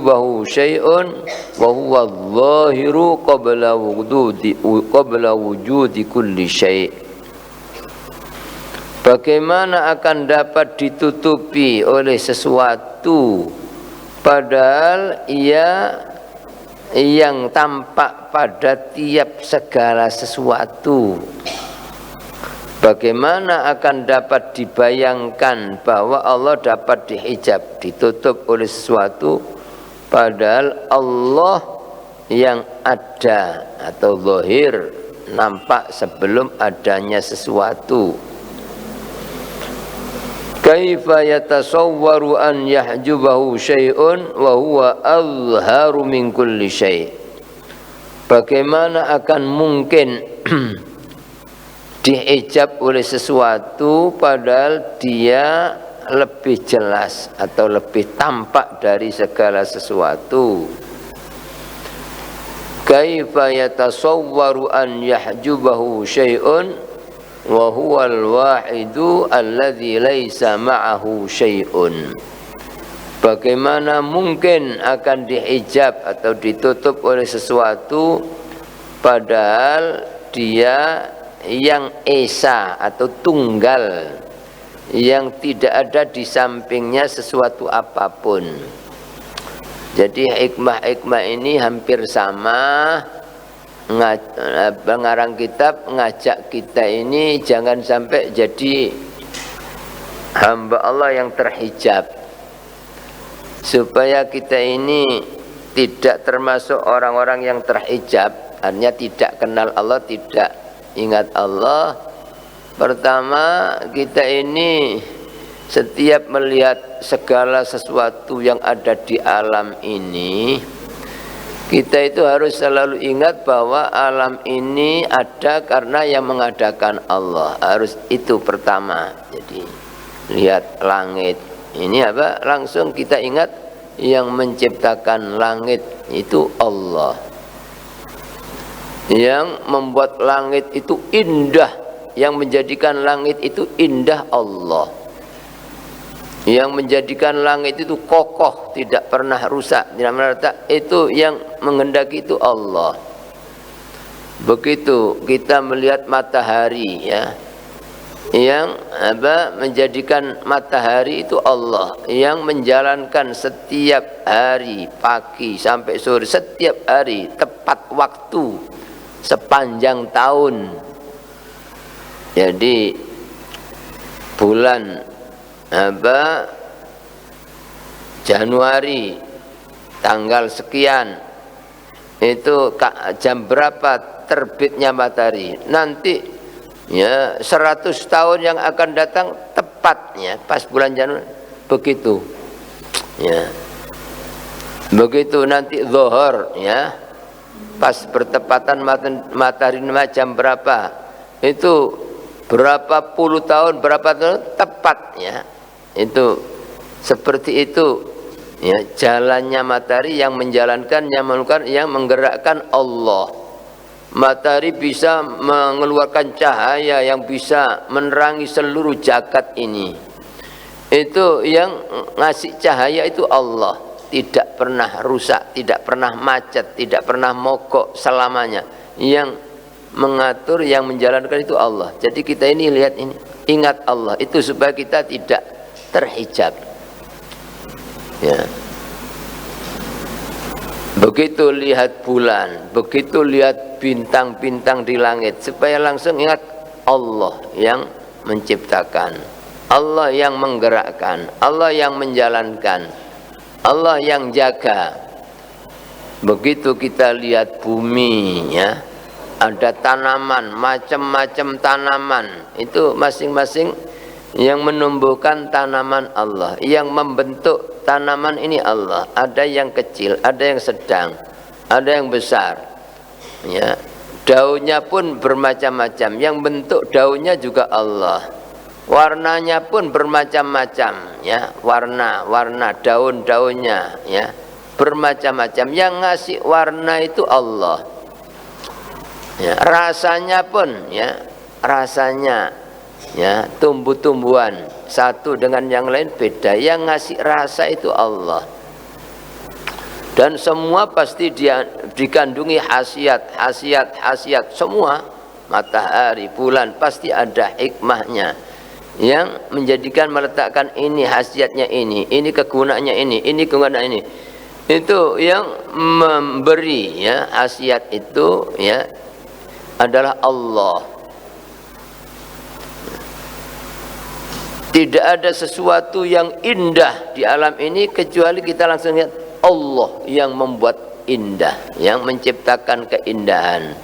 yahjubahu syai'un wa huwa adh-dhahiru qabla wujudi kulli syai'. Bagaimana akan dapat ditutupi oleh sesuatu padahal ia yang tampak pada tiap segala sesuatu? Bagaimana akan dapat dibayangkan bahwa Allah dapat dihijab, ditutup oleh sesuatu padahal Allah yang ada atau zahir nampak sebelum adanya sesuatu? Kaifa yatasawwaru an yahjubahu syai'un wa huwa azharu min kulli syai'. Bagaimana akan mungkin dihijab oleh sesuatu padahal dia lebih jelas atau lebih tampak dari segala sesuatu? Kaifa yatasawwaru an yahjubahu syai'un wa huwal wahidu alladzi laisa ma'ahu syai'un. Bagaimana mungkin akan dihijab atau ditutup oleh sesuatu padahal dia yang esa atau tunggal, yang tidak ada di sampingnya sesuatu apapun. Jadi hikmah-hikmah ini hampir sama. Pengarang kitab ngajak kita ini jangan sampai jadi hamba Allah yang terhijab, supaya kita ini tidak termasuk orang-orang yang terhijab, artinya tidak kenal Allah, tidak ingat Allah. Pertama, kita ini setiap melihat segala sesuatu yang ada di alam ini, kita itu harus selalu ingat bahwa alam ini ada karena yang mengadakan Allah. Harus itu pertama. Jadi lihat langit ini apa? Langsung kita ingat yang menciptakan langit itu Allah. Yang membuat langit itu indah, yang menjadikan langit itu indah Allah. Yang menjadikan langit itu kokoh, tidak pernah rusak, tidak pernah retak, itu yang menghendaki itu Allah. Begitu kita melihat matahari, ya, yang menjadikan matahari itu Allah, yang menjalankan setiap hari pagi sampai sore, setiap hari tepat waktu sepanjang tahun. Jadi bulan Januari tanggal sekian itu jam berapa terbitnya matahari, nanti ya 100 tahun yang akan datang tepatnya pas bulan Januari begitu ya. Begitu nanti zuhur ya, pas bertepatan matahari jam berapa, itu berapa puluh tahun, berapa tahun tepatnya. Itu seperti itu ya, jalannya matahari yang menjalankan, yang mengeluarkan, yang menggerakkan Allah. Matahari bisa mengeluarkan cahaya yang bisa menerangi seluruh jagat ini. Itu yang ngasih cahaya itu Allah, tidak pernah rusak, tidak pernah macet, tidak pernah mogok selamanya. Yang mengatur, yang menjalankan itu Allah. Jadi kita ini lihat ini, ingat Allah itu supaya kita tidak terhijab ya. Begitu lihat bulan, begitu lihat bintang-bintang di langit, supaya langsung ingat Allah yang menciptakan, Allah yang menggerakkan, Allah yang menjalankan, Allah yang jaga. Begitu kita lihat bumi ya, ada tanaman, macam-macam tanaman, itu masing-masing yang menumbuhkan tanaman Allah, yang membentuk tanaman ini Allah. Ada yang kecil, ada yang sedang, ada yang besar ya. Daunnya pun bermacam-macam, yang bentuk daunnya juga Allah. Warnanya pun bermacam-macam ya, warna daun-daunnya ya bermacam-macam. Yang ngasih warna itu Allah ya. Rasanya pun ya, rasanya ya, tumbuh-tumbuhan satu dengan yang lain beda, yang ngasih rasa itu Allah. dan semua pasti dia dikandungi khasiat semua. Matahari, bulan pasti ada hikmahnya yang menjadikan meletakkan ini khasiatnya ini kegunaannya ini kegunaan ini. Itu yang memberi ya khasiat itu ya adalah Allah. Tidak ada sesuatu yang indah di alam ini kecuali kita langsung lihat Allah yang membuat indah, yang menciptakan keindahan.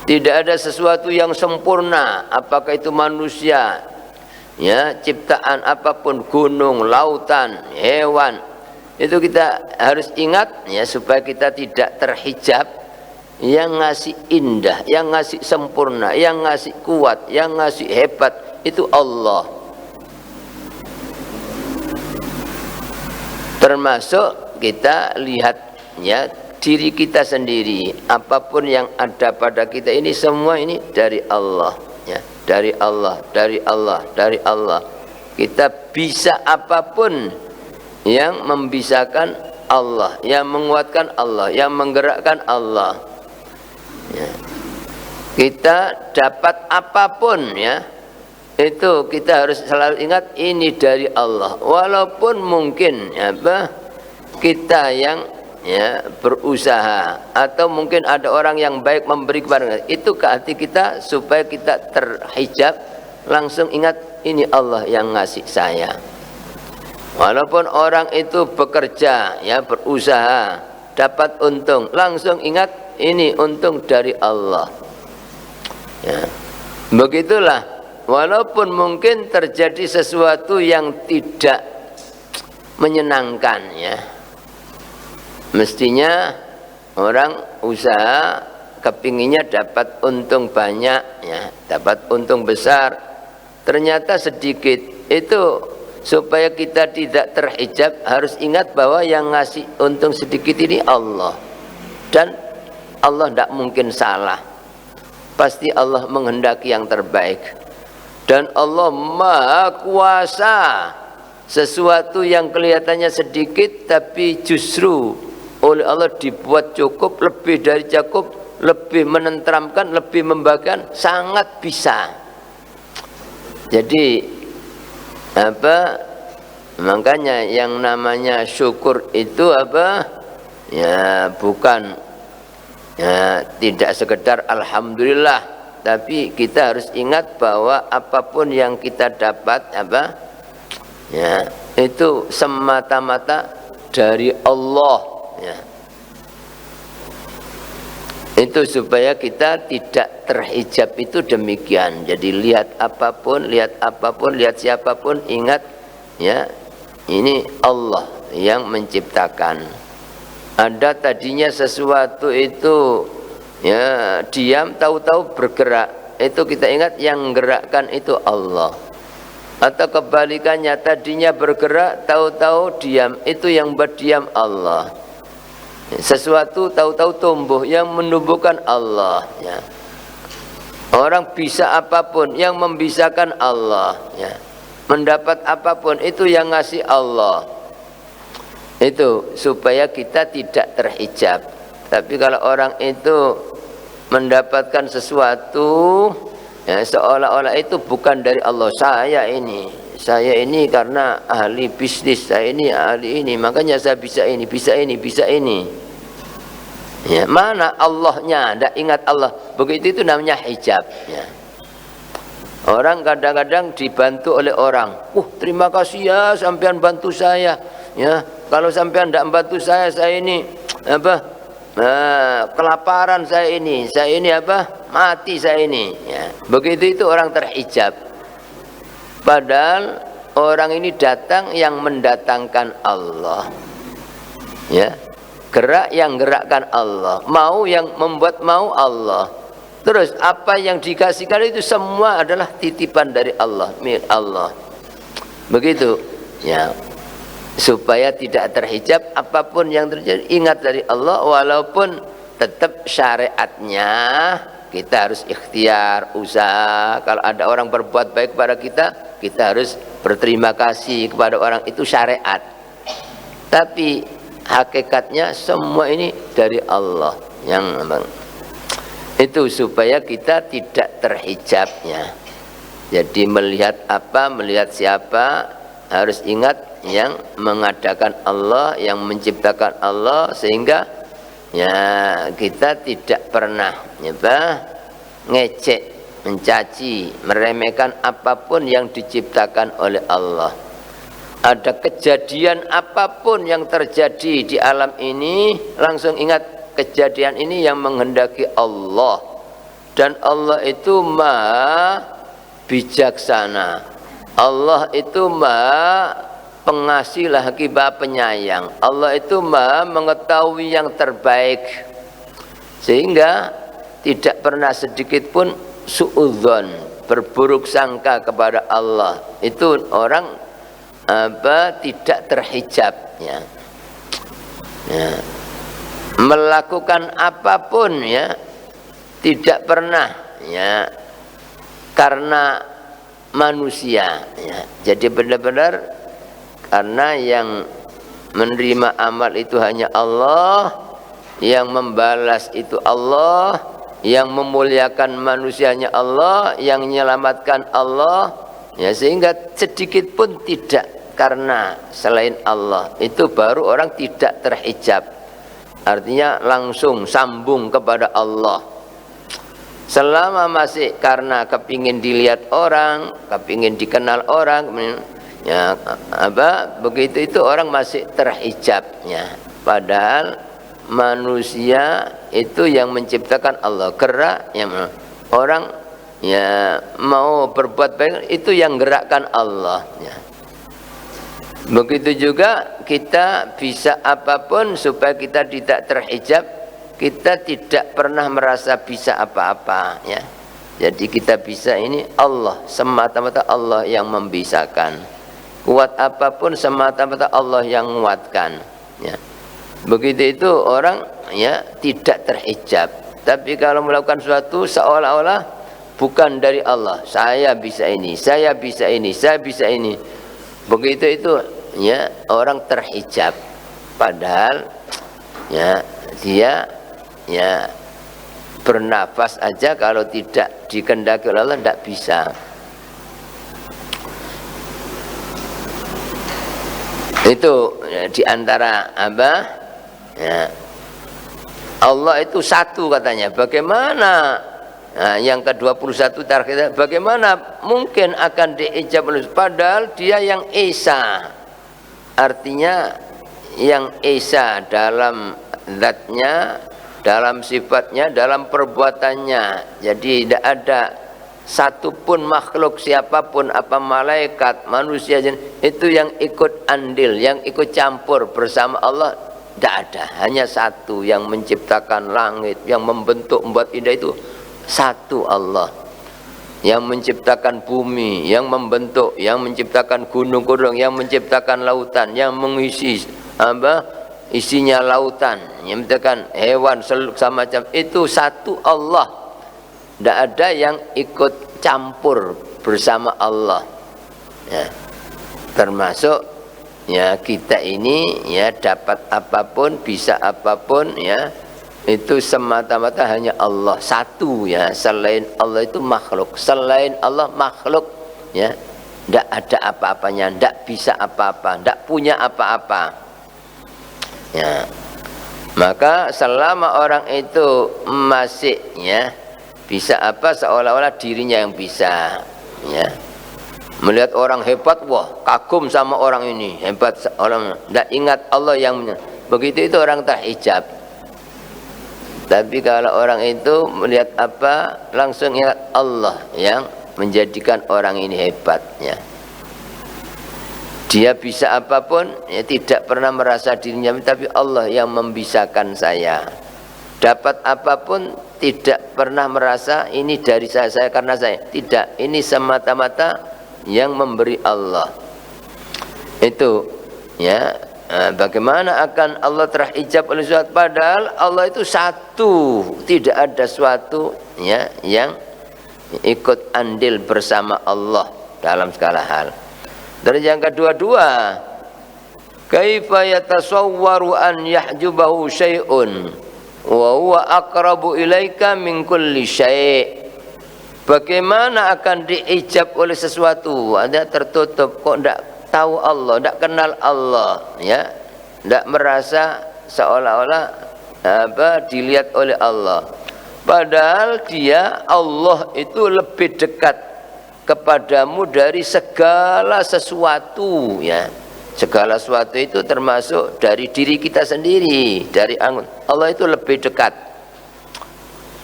Tidak ada sesuatu yang sempurna, apakah itu manusia, ya, ciptaan apapun, gunung, lautan, hewan. Itu kita harus ingat ya supaya kita tidak terhijab. Yang ngasih indah, yang ngasih sempurna, yang ngasih kuat, yang ngasih hebat itu Allah. Termasuk kita lihat ya diri kita sendiri, apapun yang ada pada kita ini semua ini dari Allah ya, dari Allah, dari Allah, dari Allah. Kita bisa apapun yang membisakan Allah, yang menguatkan Allah, yang menggerakkan Allah ya. Kita dapat apapun ya, itu kita harus selalu ingat ini dari Allah. Walaupun mungkin apa kita yang ya berusaha atau mungkin ada orang yang baik memberi kepada kita, itu ke hati kita supaya kita terhijab, langsung ingat ini Allah yang ngasih saya. Walaupun orang itu bekerja ya berusaha dapat untung, langsung ingat ini untung dari Allah ya. Begitulah, walaupun mungkin terjadi sesuatu yang tidak menyenangkan ya, mestinya orang usaha kepinginnya dapat untung banyak ya, dapat untung besar, ternyata sedikit. Itu supaya kita tidak terhijab harus ingat bahwa yang ngasih untung sedikit ini Allah, dan Allah tidak mungkin salah, pasti Allah menghendaki yang terbaik. Dan Allah Maha Kuasa. Sesuatu yang kelihatannya sedikit tapi justru oleh Allah dibuat cukup, lebih dari cukup, lebih menenteramkan, lebih membahagiakan, sangat bisa. Jadi apa, makanya yang namanya syukur itu apa ya, bukan ya, tidak sekedar alhamdulillah, tapi kita harus ingat bahwa apapun yang kita dapat apa ya, itu semata-mata dari Allah ya. Itu supaya kita tidak terhijab, itu demikian. Jadi lihat apapun, lihat siapapun, ingat ya ini Allah yang menciptakan. Ada tadinya sesuatu itu ya diam, tahu-tahu bergerak, itu kita ingat yang gerakkan itu Allah. Atau kebalikannya, tadinya bergerak, tahu-tahu diam, itu yang berdiam Allah. Sesuatu tahu-tahu tumbuh, yang menumbuhkan Allah ya. Orang bisa apapun, yang membisakan Allah ya. Mendapat apapun, itu yang ngasih Allah. Itu supaya kita tidak terhijab. Tapi kalau orang itu mendapatkan sesuatu ya, seolah-olah itu bukan dari Allah. Saya ini karena ahli bisnis, saya ini ahli ini, makanya saya bisa ini, bisa ini, bisa ini ya. Mana Allahnya? Tidak ingat Allah. Begitu, itu namanya hijab ya. Orang kadang-kadang dibantu oleh orang, terima kasih ya sampean bantu saya ya. Kalau sampean tidak bantu saya ini apa kelaparan, saya ini apa mati saya ini ya. Begitu, itu orang terhijab. Padahal orang ini datang yang mendatangkan Allah ya, gerak yang gerakkan Allah, mau yang membuat mau Allah. Terus apa yang dikasihkan itu semua adalah titipan dari Allah, milik Allah. Begitu ya, supaya tidak terhijab apapun yang terjadi, ingat dari Allah. Walaupun tetap syariatnya kita harus ikhtiar, usaha. Kalau ada orang berbuat baik kepada kita, kita harus berterima kasih kepada orang itu, syariat. Tapi hakikatnya semua ini dari Allah yang itu, supaya kita tidak terhijabnya. Jadi melihat apa, melihat siapa, harus ingat yang mengadakan Allah, yang menciptakan Allah, sehingga ya kita tidak pernah ngecek, mencaci, meremehkan apapun yang diciptakan oleh Allah. Ada kejadian apapun yang terjadi di alam ini, langsung ingat kejadian ini yang menghendaki Allah. Dan Allah itu maha bijaksana, Allah itu maha pengasih lagi maha penyayang, Allah itu maha mengetahui yang terbaik, sehingga tidak pernah sedikit pun suudzon, berburuk sangka kepada Allah. Itu orang tidak terhijabnya, ya. Melakukan apapun ya tidak pernah ya karena manusia ya. Jadi benar-benar karena yang menerima amal itu hanya Allah, yang membalas itu Allah, yang memuliakan manusianya Allah, yang menyelamatkan Allah ya, sehingga sedikit pun tidak karena selain Allah. Itu baru orang tidak terhijab, artinya langsung sambung kepada Allah. Selama masih karena kepingin dilihat orang, kepingin dikenal orang, ya begitu, itu orang masih terhijabnya. Padahal manusia itu yang menciptakan Allah, gerak yang orang ya mau berbuat baik itu yang gerakkan Allah ya. Begitu juga kita bisa apapun supaya kita tidak terhijab, kita tidak pernah merasa bisa apa-apa ya. Jadi kita bisa ini Allah, semata-mata Allah yang membisakan. Kuat apapun semata-mata Allah yang menguatkan ya. Begitu itu orang ya tidak terhijab. Tapi kalau melakukan sesuatu seolah-olah bukan dari Allah, saya bisa ini, saya bisa ini, saya bisa ini, begitu itu ya orang terhijab. Padahal ya dia ya bernafas aja kalau tidak dikehendaki oleh Allah tidak bisa. Itu ya, diantara apa ya, Allah itu satu katanya. Bagaimana nah, yang ke-21 terakhir, bagaimana mungkin akan diijab oleh, padahal dia yang esa. Artinya yang esa dalam zatnya, dalam sifatnya, dalam perbuatannya. Jadi tidak ada satupun makhluk siapapun, apa malaikat, manusia, itu yang ikut andil, yang ikut campur bersama Allah. Tidak ada, hanya satu yang menciptakan langit, yang membentuk, membuat indah, itu satu Allah. Yang menciptakan bumi, yang membentuk, yang menciptakan gunung-gunung, yang menciptakan lautan, yang mengisi apa isinya lautan, yang menciptakan hewan sama macam, itu satu Allah. Tidak ada yang ikut campur bersama Allah ya. Termasuk ya kita ini ya dapat apapun, bisa apapun ya, itu semata-mata hanya Allah satu ya. Selain Allah itu makhluk, selain Allah makhluk ya, tidak ada apa-apanya, tidak bisa apa-apa, tidak punya apa-apa ya. Maka selama orang itu masih ya bisa apa, seolah-olah dirinya yang bisa ya. Melihat orang hebat, wah kagum sama orang ini hebat, orang tidak ingat Allah yang begitu, itu orang terhijab. Tapi kalau orang itu melihat apa, langsung ingat Allah yang menjadikan orang ini hebat ya. Dia bisa apapun ya, tidak pernah merasa dirinya, tapi Allah yang membisakan saya. Dapat apapun tidak pernah merasa ini dari saya karena saya, tidak, ini semata-mata yang memberi Allah. Itu ya. Bagaimana akan Allah terhijab oleh sesuatu, padahal Allah itu satu, tidak ada suatu ya yang ikut andil bersama Allah dalam segala hal. Dan yang kedua-dua kaifa yatasawwaru an yahjubahu syai'un wa huwa aqrabu ilaika min kulli syai'. Bagaimana akan diijab oleh sesuatu? Ada tertutup, kok tidak tahu Allah, tidak kenal Allah, ya, tidak merasa seolah-olah dilihat oleh Allah. Padahal dia, Allah itu lebih dekat kepadamu dari segala sesuatu, ya. Segala sesuatu itu termasuk dari diri kita sendiri, dari Allah itu lebih dekat.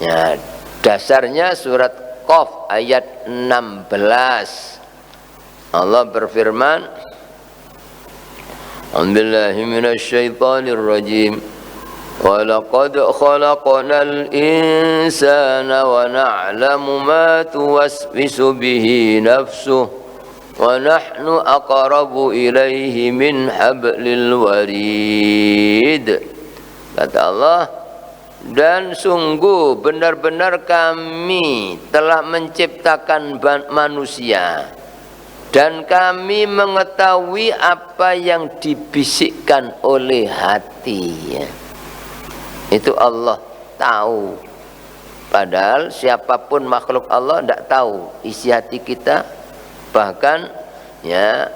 Ya, dasarnya surat Qaf ayat 16. Allah berfirman, A'udzubillahi minasyaitonir rajim. Wa laqad khalaqnal insana wa na'lamu ma tuwaswisu bihi nafsuhu wa nahnu aqrabu ilaihi min hablil warid. Kata Allah, dan sungguh benar-benar kami telah menciptakan manusia dan kami mengetahui apa yang dibisikkan oleh hati, ya. Itu Allah tahu. Padahal siapapun makhluk Allah tidak tahu isi hati kita. Bahkan, ya,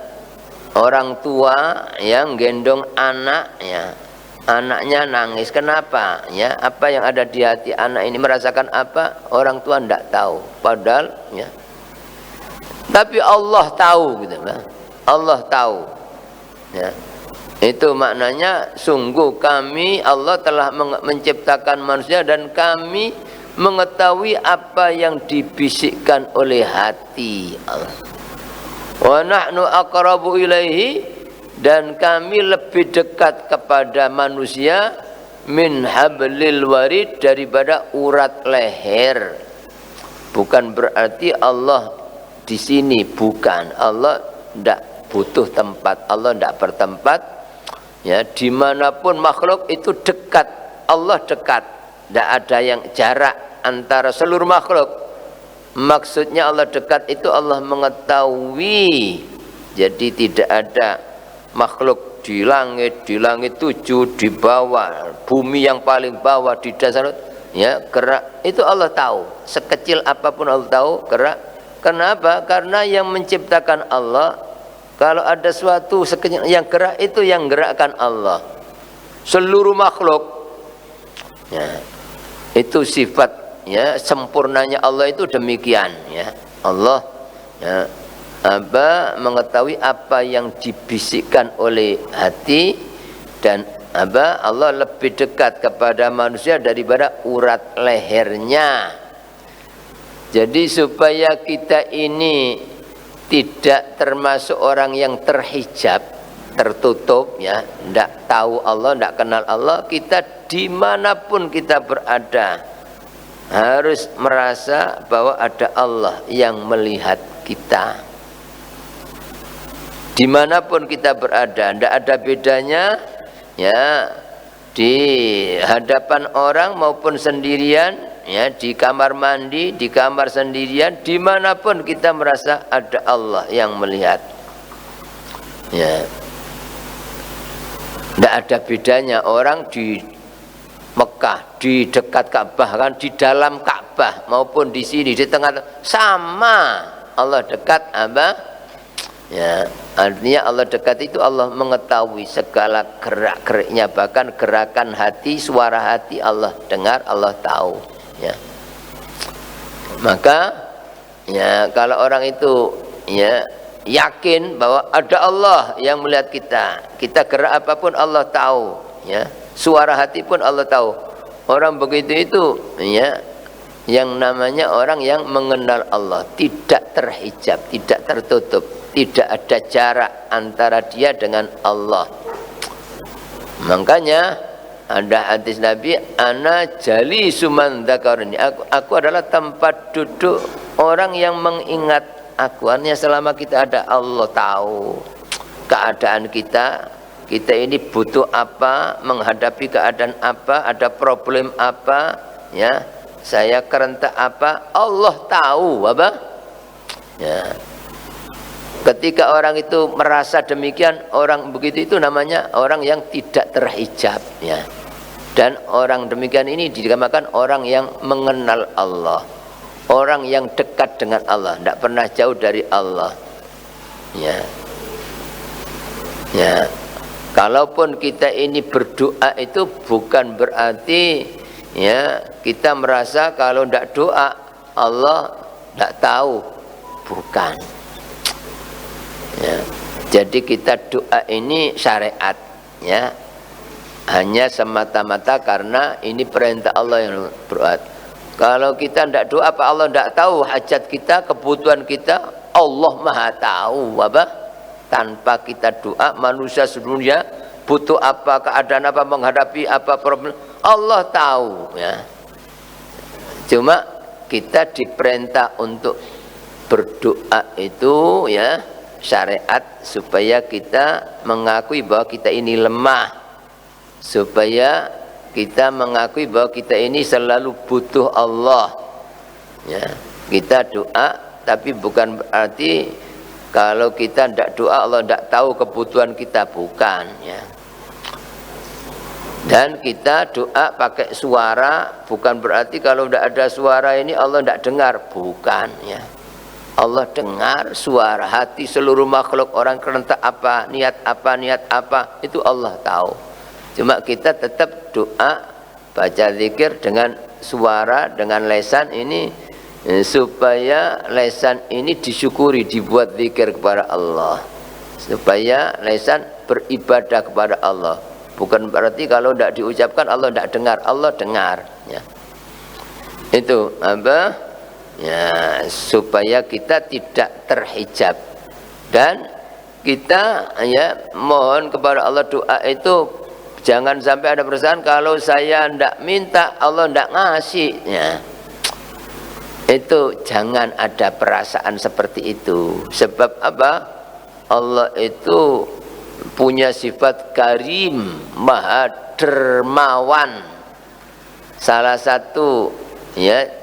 orang tua yang gendong anak, ya, anaknya nangis, kenapa? Ya, apa yang ada di hati anak ini, merasakan apa? Orang tua tidak tahu. Padahal, ya, tapi Allah tahu, gitu, kan? Allah tahu. Ya, itu maknanya sungguh kami, Allah telah menciptakan manusia dan kami mengetahui apa yang dibisikkan oleh hati Allah. Wa nahnu aqrabu ilaihi, dan kami lebih dekat kepada manusia min hablil warid, daripada urat leher. Bukan berarti Allah di sini, bukan. Allah tidak butuh tempat, Allah tidak bertempat, ya. Dimanapun makhluk itu dekat, Allah dekat, tidak ada yang jarak antara seluruh makhluk. Maksudnya Allah dekat itu Allah mengetahui. Jadi tidak ada makhluk di langit 7, di bawah, bumi yang paling bawah, di dasar, ya, gerak, itu Allah tahu. Sekecil apapun Allah tahu gerak. Kenapa? Karena yang menciptakan Allah. Kalau ada suatu sekecil yang gerak, itu yang gerakkan Allah. Seluruh makhluk, ya, itu sifat, ya, sempurnanya Allah itu demikian, ya. Allah, ya, mengetahui apa yang dibisikkan oleh hati, dan Allah lebih dekat kepada manusia daripada urat lehernya. Jadi supaya kita ini tidak termasuk orang yang terhijab, tertutup, ya, tidak tahu Allah, tidak kenal Allah, kita dimanapun kita berada harus merasa bahwa ada Allah yang melihat kita. Dimanapun kita berada, tidak ada bedanya, ya, di hadapan orang maupun sendirian, ya, di kamar mandi, di kamar sendirian, dimanapun kita merasa ada Allah yang melihat, ya. Tidak ada bedanya orang di Mekah, di dekat Ka'bah, kan, di dalam Ka'bah maupun di sini di tengah, sama. Allah dekat apa? Ya, artinya Allah dekat itu Allah mengetahui segala gerak-geriknya, bahkan gerakan hati, suara hati Allah dengar, Allah tahu, ya. Maka, ya, kalau orang itu, ya, yakin bahwa ada Allah yang melihat kita, kita gerak apapun Allah tahu, ya. Suara hati pun Allah tahu. Orang begitu itu, ya, yang namanya orang yang mengenal Allah, tidak terhijab, tidak tertutup, tidak ada jarak antara dia dengan Allah. Makanya ada hadis Nabi, ana jalisu man dzakarani, aku adalah tempat duduk orang yang mengingat aku. Artinya selama kita ada, Allah tahu keadaan kita. Kita ini butuh apa, menghadapi keadaan apa, ada problem apa, ya, saya kerentak apa, Allah tahu, apa, ya. Ketika orang itu merasa demikian, orang begitu itu namanya orang yang tidak terhijab, ya. Dan orang demikian ini dinamakan orang yang mengenal Allah, orang yang dekat dengan Allah, tidak pernah jauh dari Allah, ya. Ya, kalaupun kita ini berdoa itu bukan berarti ya kita merasa kalau tidak doa Allah tidak tahu, bukan. Ya. Jadi kita doa ini syariat, ya, hanya semata-mata karena ini perintah Allah yang berat. Kalau kita tidak doa, apa Allah tidak tahu hajat kita, kebutuhan kita? Allah Maha tahu, apa? Tanpa kita doa, manusia sedunia butuh apa, keadaan apa, menghadapi apa problem, Allah tahu, ya. Cuma kita diperintah untuk berdoa itu, ya, syariat supaya kita mengakui bahwa kita ini lemah, supaya kita mengakui bahwa kita ini selalu butuh Allah, ya. Kita doa, tapi bukan berarti kalau kita tidak doa Allah tidak tahu kebutuhan kita, bukan, ya. Dan kita doa pakai suara, bukan berarti kalau tidak ada suara ini Allah tidak dengar, bukan, ya. Allah dengar suara hati seluruh makhluk, orang kerentak apa, niat apa, itu Allah tahu. Cuma kita tetap doa, baca zikir dengan suara, dengan lesan ini, supaya lesan ini disyukuri, dibuat zikir kepada Allah, supaya lesan beribadah kepada Allah. Bukan berarti kalau tidak diucapkan Allah tidak dengar, Allah dengar, ya. Itu apa? Ya, supaya kita tidak terhijab, dan kita, ya, mohon kepada Allah, doa itu jangan sampai ada perasaan kalau saya tidak minta Allah tidak ngasih, ya. Itu jangan ada perasaan seperti itu. Sebab apa? Allah itu punya sifat karim, maha dermawan. Salah satu, ya,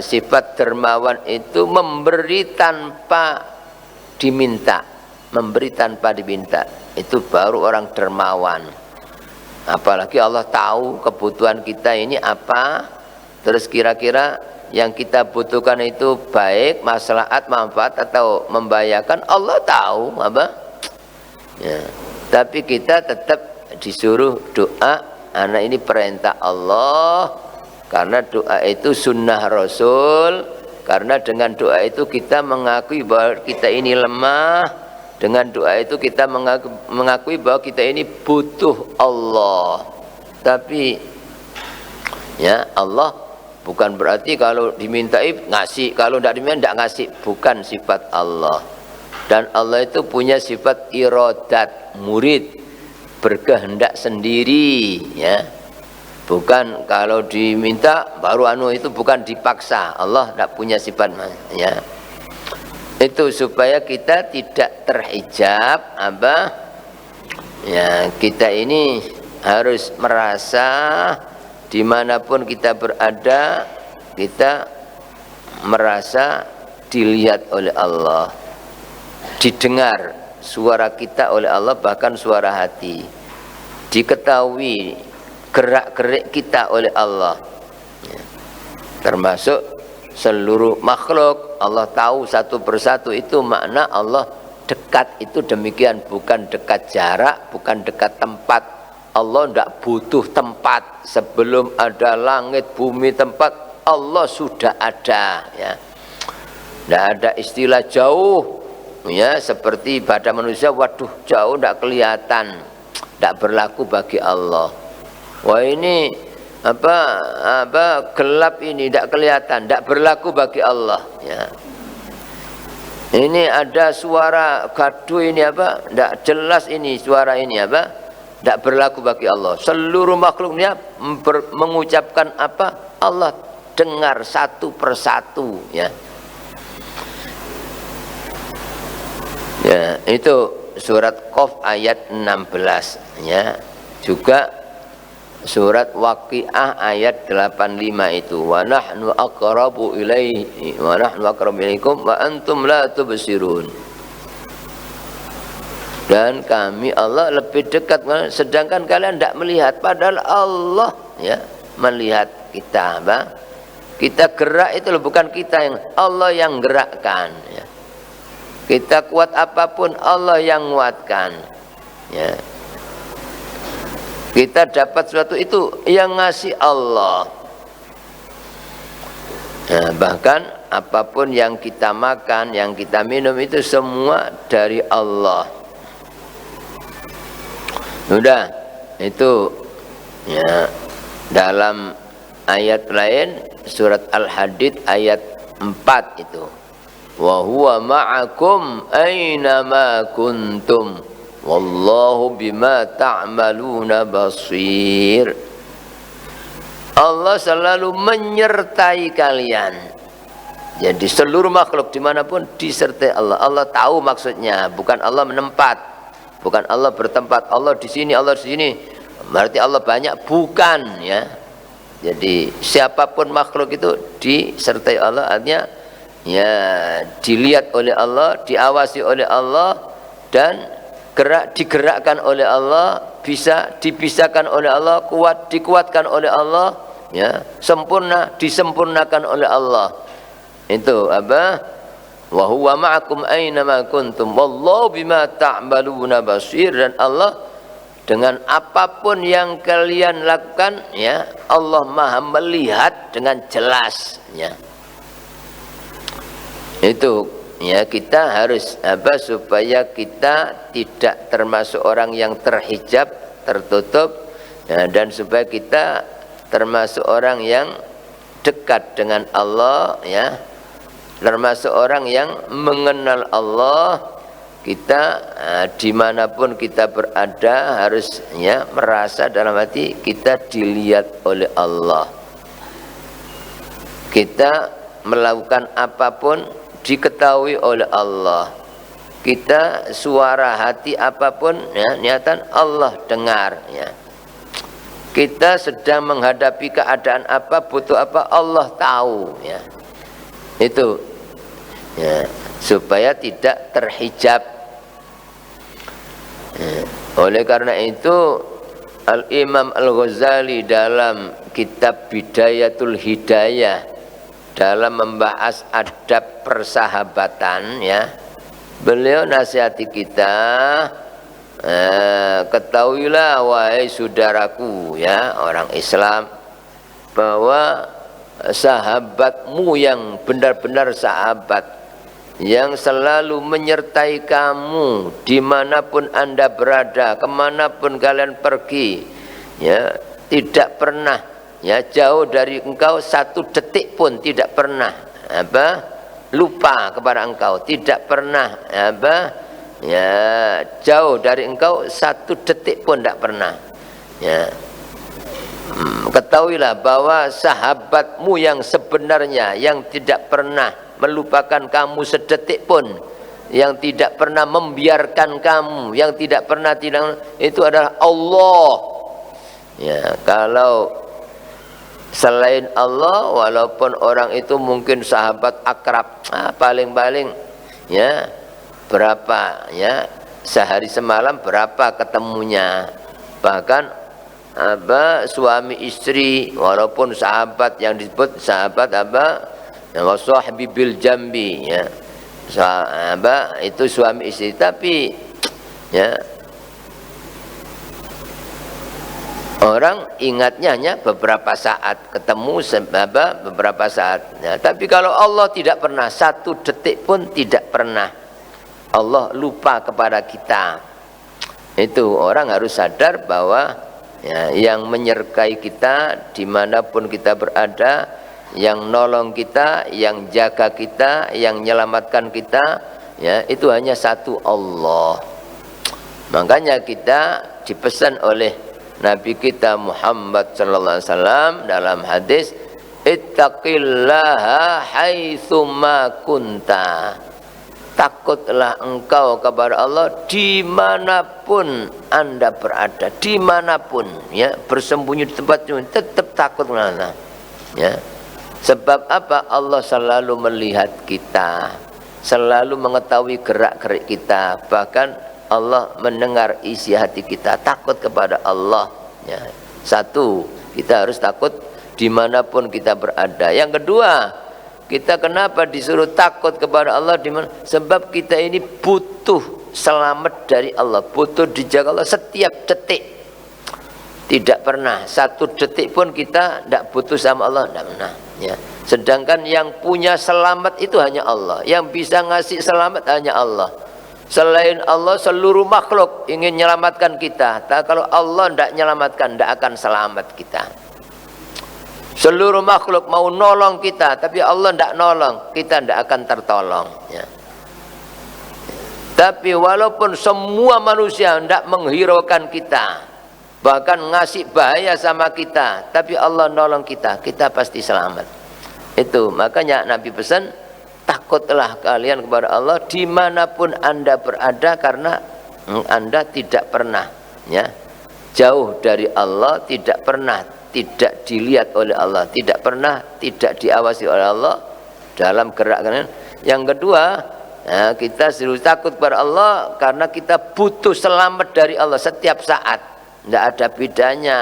sifat dermawan itu memberi tanpa diminta, memberi tanpa diminta, itu baru orang dermawan. Apalagi Allah tahu kebutuhan kita ini apa, terus kira-kira yang kita butuhkan itu baik, maslahat, manfaat atau membahayakan, Allah tahu, apa? Ya. Tapi kita tetap disuruh doa, karena ini perintah Allah. Karena doa itu sunnah Rasul, karena dengan doa itu kita mengakui bahwa kita ini lemah, dengan doa itu kita mengakui bahwa kita ini butuh Allah. Tapi, ya, Allah bukan berarti kalau dimintai ngasih, kalau tidak diminta tidak ngasih, bukan sifat Allah. Dan Allah itu punya sifat iradat, murid, berkehendak sendiri, ya. Bukan kalau diminta baru itu bukan dipaksa. Allah tidak punya sifat, ya. Itu supaya kita tidak terhijab, apa? Ya, kita ini harus merasa dimanapun kita berada, kita merasa dilihat oleh Allah, didengar suara kita oleh Allah, bahkan suara hati, diketahui gerak-gerik kita oleh Allah, ya. Termasuk seluruh makhluk Allah tahu satu persatu. Itu makna Allah dekat itu demikian, bukan dekat jarak, bukan dekat tempat. Allah tidak butuh tempat. Sebelum ada langit, bumi, tempat, Allah sudah ada, ya. Tidak ada istilah jauh, ya, seperti pada manusia, waduh jauh tidak kelihatan, tidak berlaku bagi Allah. Wah, ini apa gelap ini tidak kelihatan, tidak berlaku bagi Allah, ya. Ini ada suara gaduh ini apa, tidak jelas ini suara ini apa, tidak berlaku bagi Allah. Seluruh makhluknya mengucapkan apa, Allah dengar satu persatu, ya. Ya, itu surat Qaf ayat 16, ya. Juga surat Waqiah ayat 85 itu, wa nahnu aqrabu ilaihi wa nahnu aqrabu ilaikum wa antum la tubsirun. Dan kami Allah lebih dekat, sedangkan kalian tidak melihat, padahal Allah ya melihat kita, Bang. Kita gerak itu bukan kita, yang Allah yang gerakkan ya. Kita kuat apapun Allah yang nguatkan ya. Kita dapat sesuatu itu yang ngasih Allah. Nah, bahkan apapun yang kita makan, yang kita minum itu semua dari Allah. Sudah, itu ya dalam ayat lain surat Al-Hadid ayat 4 itu. Wa huwa ma'akum aina ma kuntum wallahu bima ta'maluna basir. Allah selalu menyertai kalian. Jadi seluruh makhluk dimanapun disertai Allah. Allah tahu maksudnya, bukan Allah menempat, bukan Allah bertempat. Allah di sini, Allah di sini. Berarti Allah banyak, bukan ya. Jadi siapapun makhluk itu disertai Allah, artinya ya dilihat oleh Allah, diawasi oleh Allah, dan digerakkan oleh Allah, bisa dipisahkan oleh Allah, kuat dikuatkan oleh Allah, ya sempurna disempurnakan oleh Allah. Itu apa? Wa huwa ma'akum aina ma kuntum wallahu bima ta'maluna basir. Dan Allah dengan apapun yang kalian lakukan ya, Allah Maha melihat dengan jelas ya. Itu ya, kita harus apa, supaya kita tidak termasuk orang yang terhijab, tertutup ya, dan supaya kita termasuk orang yang dekat dengan Allah ya, termasuk orang yang mengenal Allah. Kita dimanapun kita berada harus ya merasa dalam hati kita dilihat oleh Allah. Kita melakukan apapun diketahui oleh Allah. Kita suara hati apapun ya, niatan Allah dengar ya. Kita sedang menghadapi keadaan apa, butuh apa, Allah tahu ya. Itu ya, supaya tidak terhijab. Oleh karena itu Al-Imam Al-Ghazali dalam kitab Bidayatul Hidayah dalam membahas adab persahabatan ya, beliau nasihati kita, ketahuilah wahai saudaraku ya orang Islam, bahwa sahabatmu yang benar-benar sahabat, yang selalu menyertai kamu dimanapun anda berada, kemanapun kalian pergi ya, tidak pernah ya jauh dari engkau satu detik pun, tidak pernah apa lupa kepada engkau, tidak pernah apa ya jauh dari engkau satu detik pun, tidak pernah ya. Ketahuilah bahwa sahabatmu yang sebenarnya, yang tidak pernah melupakan kamu sedetik pun, yang tidak pernah membiarkan kamu, yang tidak pernah itu adalah Allah ya. Kalau selain Allah, walaupun orang itu mungkin sahabat akrab, paling-paling ya berapa ya, sehari semalam berapa ketemunya, bahkan apa suami istri walaupun sahabat, yang disebut sahabat apa wasahbi bil jambi ya, sahabat itu suami istri, tapi ya orang ingatnya hanya beberapa saat ketemu, beberapa saat ya. Tapi kalau Allah tidak pernah, satu detik pun tidak pernah Allah lupa kepada kita. Itu orang harus sadar bahwa ya, yang menyertai kita dimanapun kita berada, yang nolong kita, yang jaga kita, yang menyelamatkan kita ya, itu hanya satu Allah. Makanya kita dipesan oleh Nabi kita Muhammad sallallahu alaihi wasallam dalam hadis, ittaqillaha haitsuma kunta. Takutlah engkau kepada Allah dimanapun anda berada, dimanapun ya, bersembunyi di tempat tetap takut Allah ya. Sebab apa? Allah selalu melihat kita, selalu mengetahui gerak-gerik kita, bahkan Allah mendengar isi hati kita, takut kepada Allah ya. Satu, kita harus takut dimanapun kita berada. Yang kedua, kita kenapa disuruh takut kepada Allah? Dimana? Sebab kita ini butuh selamat dari Allah, butuh dijaga Allah setiap detik. Tidak pernah satu detik pun kita tidak butuh sama Allah, tidak pernah ya. Sedangkan yang punya selamat itu hanya Allah, yang bisa ngasih selamat hanya Allah. Selain Allah seluruh makhluk ingin menyelamatkan kita, tapi kalau Allah tidak menyelamatkan, tidak akan selamat kita. Seluruh makhluk mau nolong kita, tapi Allah tidak nolong, kita tidak akan tertolong ya. Tapi walaupun semua manusia tidak menghiraukan kita, bahkan ngasih bahaya sama kita, tapi Allah nolong kita, kita pasti selamat. Itu makanya Nabi pesan, takutlah kalian kepada Allah dimanapun anda berada, karena anda tidak pernah ya jauh dari Allah, tidak pernah tidak dilihat oleh Allah, tidak pernah tidak diawasi oleh Allah dalam gerak-gerak. Yang kedua ya, kita selalu takut kepada Allah karena kita butuh selamat dari Allah setiap saat. Tidak ada bedanya,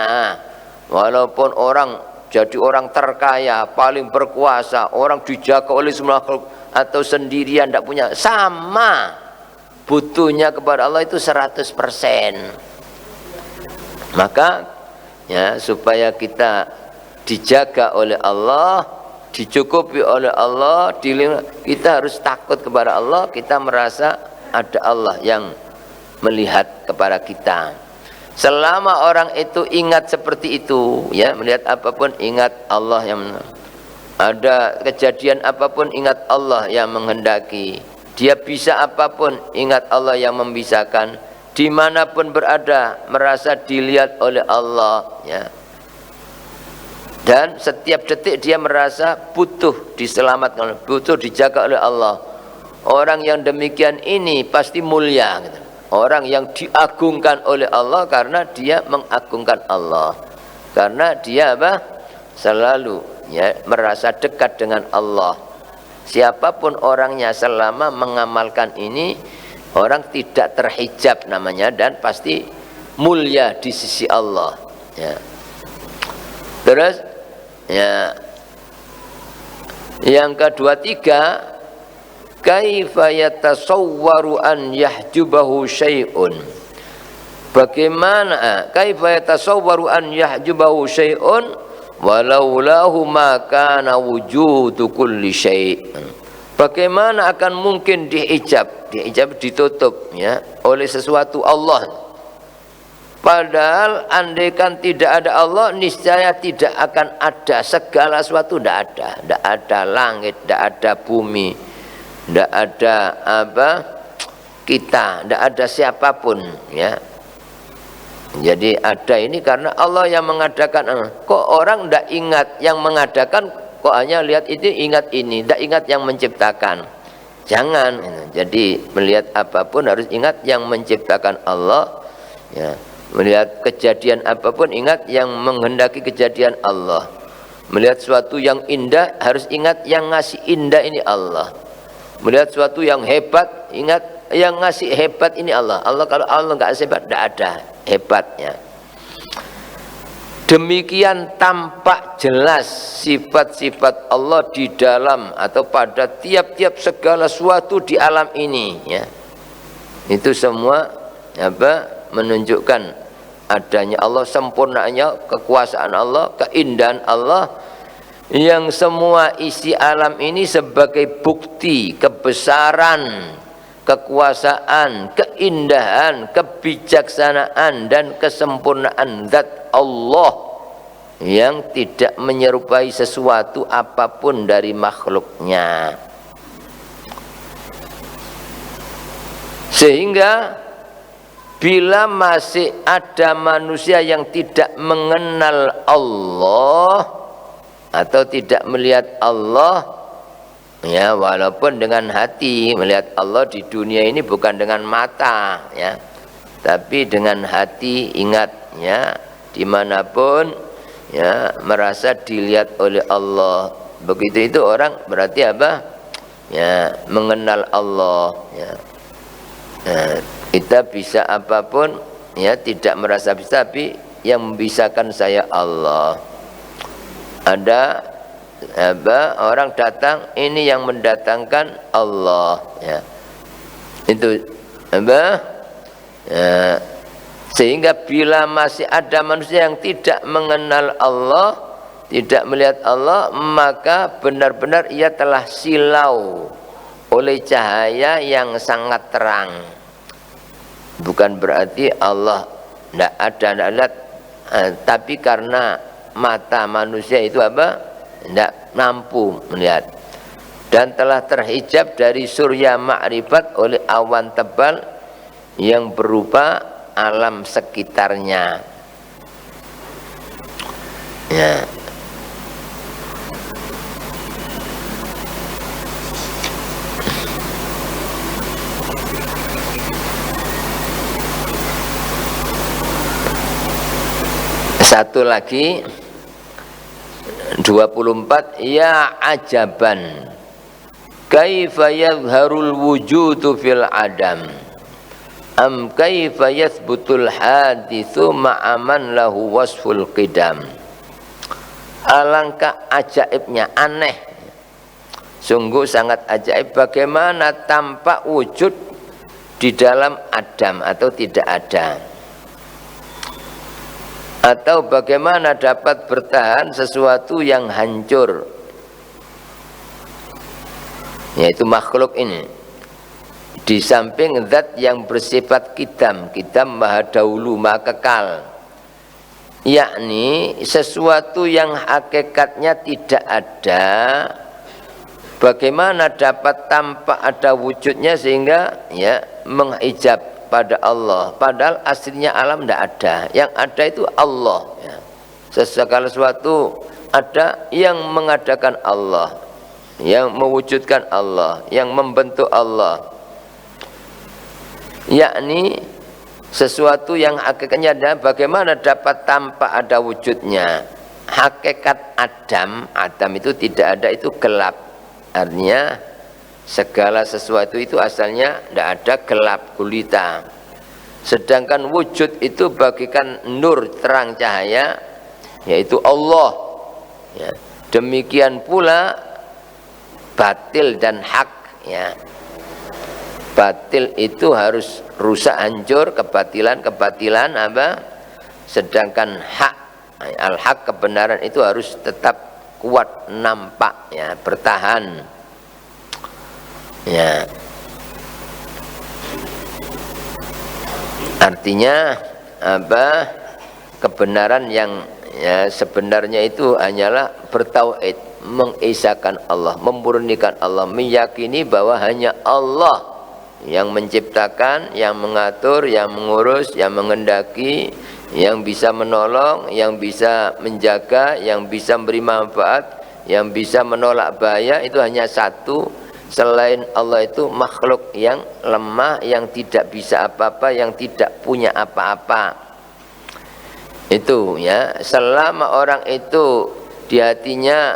walaupun orang jadi orang terkaya, paling berkuasa, orang dijaga oleh semua makhluk, atau sendirian tidak punya, sama butuhnya kepada Allah itu 100%. Maka ya, supaya kita dijaga oleh Allah, dicukupi oleh Allah, kita harus takut kepada Allah. Kita merasa ada Allah yang melihat kepada kita. Selama orang itu ingat seperti itu ya, melihat apapun ingat Allah yang ada kejadian apapun ingat Allah yang menghendaki, dia bisa apapun ingat Allah yang membisahkan, dimanapun berada merasa dilihat oleh Allah ya. Dan setiap detik dia merasa butuh diselamatkan, butuh dijaga oleh Allah. Orang yang demikian ini pasti mulia gitu. Orang yang diagungkan oleh Allah karena dia mengagungkan Allah, karena dia apa? Selalu ya merasa dekat dengan Allah. Siapapun orangnya selama mengamalkan ini, orang tidak terhijab namanya, dan pasti mulia di sisi Allah ya. Terus ya, yang kedua tiga, kaifa yatasawwaru an yahjubahu syai'un. Bagaimana kaifa yatasawwaru an yahjubahu syai'un walaulahu ma kana wujudu kulli syai'. Bagaimana akan mungkin dihijab ditutup ya oleh sesuatu Allah. Padahal andaikan tidak ada Allah, niscaya tidak akan ada segala sesuatu, tidak ada langit, tidak ada bumi, tidak ada apa kita, tidak ada siapapun ya. Jadi ada ini karena Allah yang mengadakan. Kok orang tidak ingat yang mengadakan, kok hanya lihat itu ingat ini, tidak ingat yang menciptakan. Jangan. Jadi melihat apapun harus ingat yang menciptakan Allah ya. Melihat kejadian apapun ingat yang menghendaki kejadian Allah. Melihat suatu yang indah harus ingat yang ngasih indah ini Allah. Melihat suatu yang hebat, ingat yang ngasih hebat ini Allah. Allah kalau Allah nggak hebat, tidak ada hebatnya. Demikian tampak jelas sifat-sifat Allah di dalam atau pada tiap-tiap segala sesuatu di alam ini. Ya. Itu semua apa? Menunjukkan adanya Allah, sempurnanya kekuasaan Allah, keindahan Allah, yang semua isi alam ini sebagai bukti kebesaran, kekuasaan, keindahan, kebijaksanaan dan kesempurnaan zat Allah yang tidak menyerupai sesuatu apapun dari makhluknya. Sehingga bila masih ada manusia yang tidak mengenal Allah atau tidak melihat Allah ya, walaupun dengan hati melihat Allah di dunia ini, bukan dengan mata ya, tapi dengan hati ingat ya, dimanapun ya merasa dilihat oleh Allah. Begitu itu orang berarti apa ya, mengenal Allah ya. Kita bisa apapun, ya, tidak merasa bisa, tapi yang membisakan saya Allah. Ada orang datang, ini yang mendatangkan Allah, ya. Itu ya. Sehingga bila masih ada manusia yang tidak mengenal Allah, tidak melihat Allah, maka benar-benar ia telah silau oleh cahaya yang sangat terang. Bukan berarti Allah tidak ada, tidak lihat, tapi karena mata manusia itu tidak mampu melihat, dan telah terhijab dari surya ma'rifat oleh awan tebal yang berupa alam sekitarnya, ya. Satu lagi 24, ya ajaban kaifa yadharul wujudu fil adam am kaifa yathbutul hadithu ma'aman lahu wasful qidam. Alangkah ajaibnya, aneh, sungguh sangat ajaib bagaimana tampak wujud di dalam Adam atau tidak ada, atau bagaimana dapat bertahan sesuatu yang hancur, yaitu makhluk ini, di samping zat yang bersifat qidam maha dahulu, maha kekal, yakni sesuatu yang hakikatnya tidak ada. Bagaimana dapat tampak ada wujudnya sehingga, ya, menghijab pada Allah, padahal aslinya alam tidak ada, yang ada itu Allah, ya. Segala sesuatu ada yang mengadakan Allah, yang mewujudkan Allah, yang membentuk Allah, yakni sesuatu yang hakikatnya ada. Bagaimana dapat tampak ada wujudnya? Hakikat Adam itu tidak ada, itu gelap, artinya segala sesuatu itu asalnya tidak ada, gelap gulita. Sedangkan wujud itu bagikan nur, terang, cahaya, yaitu Allah, ya. Demikian pula batil dan hak, ya. Batil itu harus rusak, hancur, kebatilan sedangkan hak, al-haq, kebenaran itu harus tetap kuat, nampak, ya, bertahan, ya. Artinya kebenaran yang, ya, sebenarnya itu hanyalah bertauhid, mengesahkan Allah, memurnikan Allah, meyakini bahwa hanya Allah yang menciptakan, yang mengatur, yang mengurus, yang mengendaki, yang bisa menolong, yang bisa menjaga, yang bisa memberi manfaat, yang bisa menolak bahaya. Itu hanya satu. Selain Allah itu makhluk yang lemah, yang tidak bisa apa-apa, yang tidak punya apa-apa. Itu, ya, selama orang itu di hatinya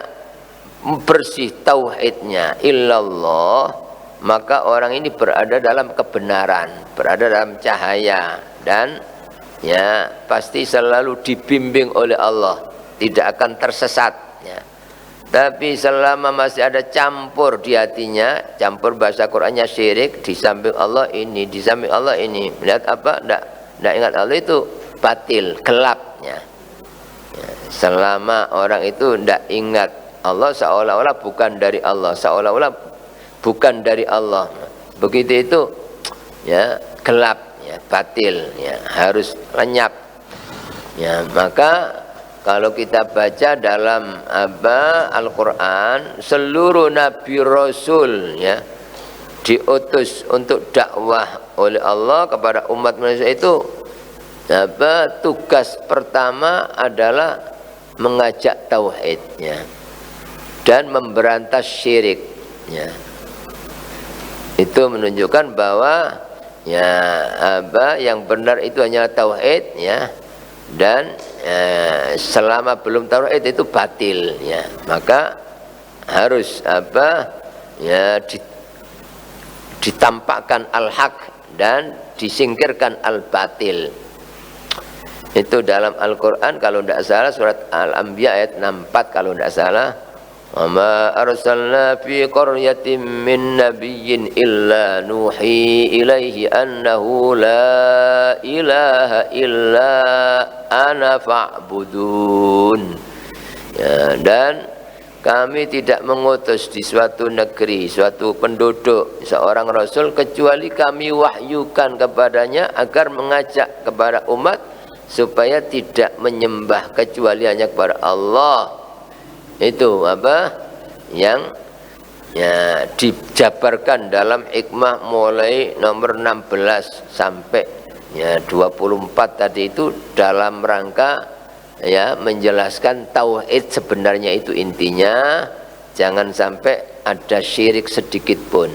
bersih tauhidnya illallah, maka orang ini berada dalam kebenaran, berada dalam cahaya, dan, ya, pasti selalu dibimbing oleh Allah, tidak akan tersesat, ya. Tapi selama masih ada campur di hatinya, campur bahasa Qur'annya syirik, di samping Allah ini, di samping Allah ini, melihat apa? Tidak ingat Allah, itu batil, gelapnya, ya. Selama orang itu tidak ingat Allah, seolah-olah bukan dari Allah, seolah-olah bukan dari Allah, begitu itu, ya, gelap, ya, batil, ya, harus lenyap, ya. Maka kalau kita baca dalam Al-Quran, seluruh Nabi Rasul, ya, diutus untuk dakwah oleh Allah kepada umat manusia itu, tugas pertama adalah mengajak tauhid, ya, dan memberantas syirik, ya. Itu menunjukkan bahwa, ya, yang benar itu hanya tauhid, ya, dan selama belum tauhid itu batil, ya. Maka harus ya, ditampakkan al-haq dan disingkirkan al-batil. Itu dalam Al-Quran kalau tidak salah surat Al-Anbiya ayat 64 kalau tidak salah. وَمَا أَرْسَلْنَا فِي قَرْيَةٍ مِّن نَّبِيٍّ إِلَّا نُوحِي إِلَيْهِ أَنَّهُ لَا إِلَهَ إِلَّا أَنَا فَاعْبُدُونِ. Ya, dan kami tidak mengutus di suatu negeri, suatu penduduk, seorang rasul kecuali kami wahyukan kepadanya agar mengajak kepada umat supaya tidak menyembah kecuali hanya kepada Allah. Itu apa yang ya dijabarkan dalam hikmah mulai nomor 16 sampai ya 24 tadi itu dalam rangka ya menjelaskan tauhid sebenarnya itu intinya jangan sampai ada syirik sedikit pun.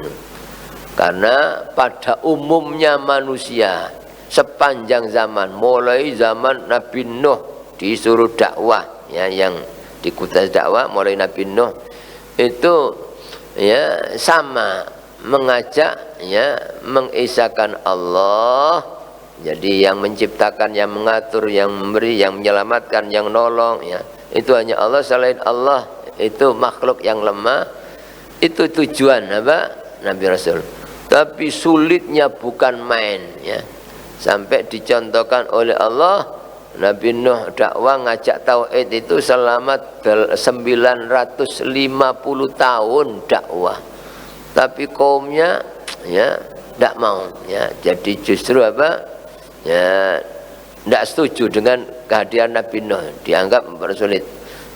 Karena pada umumnya manusia sepanjang zaman mulai zaman Nabi Nuh disuruh dakwah ya yang di kutas dakwah mulai Nabi Nuh itu ya sama mengajak ya mengesahkan Allah. Jadi yang menciptakan, yang mengatur, yang memberi, yang menyelamatkan, yang nolong ya itu hanya Allah. Selain Allah itu makhluk yang lemah. Itu tujuan apa Nabi Rasul. Tapi sulitnya bukan main ya. Sampai dicontohkan oleh Allah Nabi Nuh dakwah ngajak tauhid itu selama 950 tahun dakwah. Tapi kaumnya ya tidak mau ya. Jadi justru apa? Ya tidak setuju dengan kehadiran Nabi Nuh, dianggap mempersulit.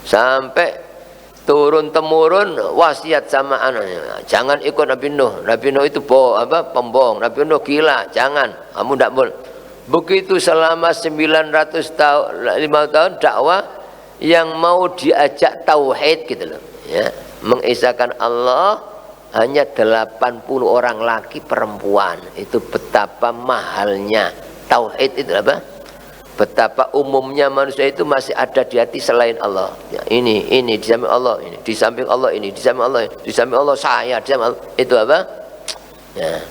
Sampai turun temurun wasiat sama anaknya, jangan ikut Nabi Nuh. Nabi Nuh itu pembohong. Nabi Nuh gila, jangan. Kamu tidak boleh. Begitu selama 900 tahun, 5 tahun dakwah yang mau diajak tauhid gitu loh ya, mengesahkan Allah hanya 80 orang laki perempuan. Itu betapa mahalnya tauhid itu apa? Betapa umumnya manusia itu masih ada di hati selain Allah ya, ini di samping Allah, ini di samping Allah, ini di samping Allah, di samping Allah saya, di samping Allah. Itu apa? Ya.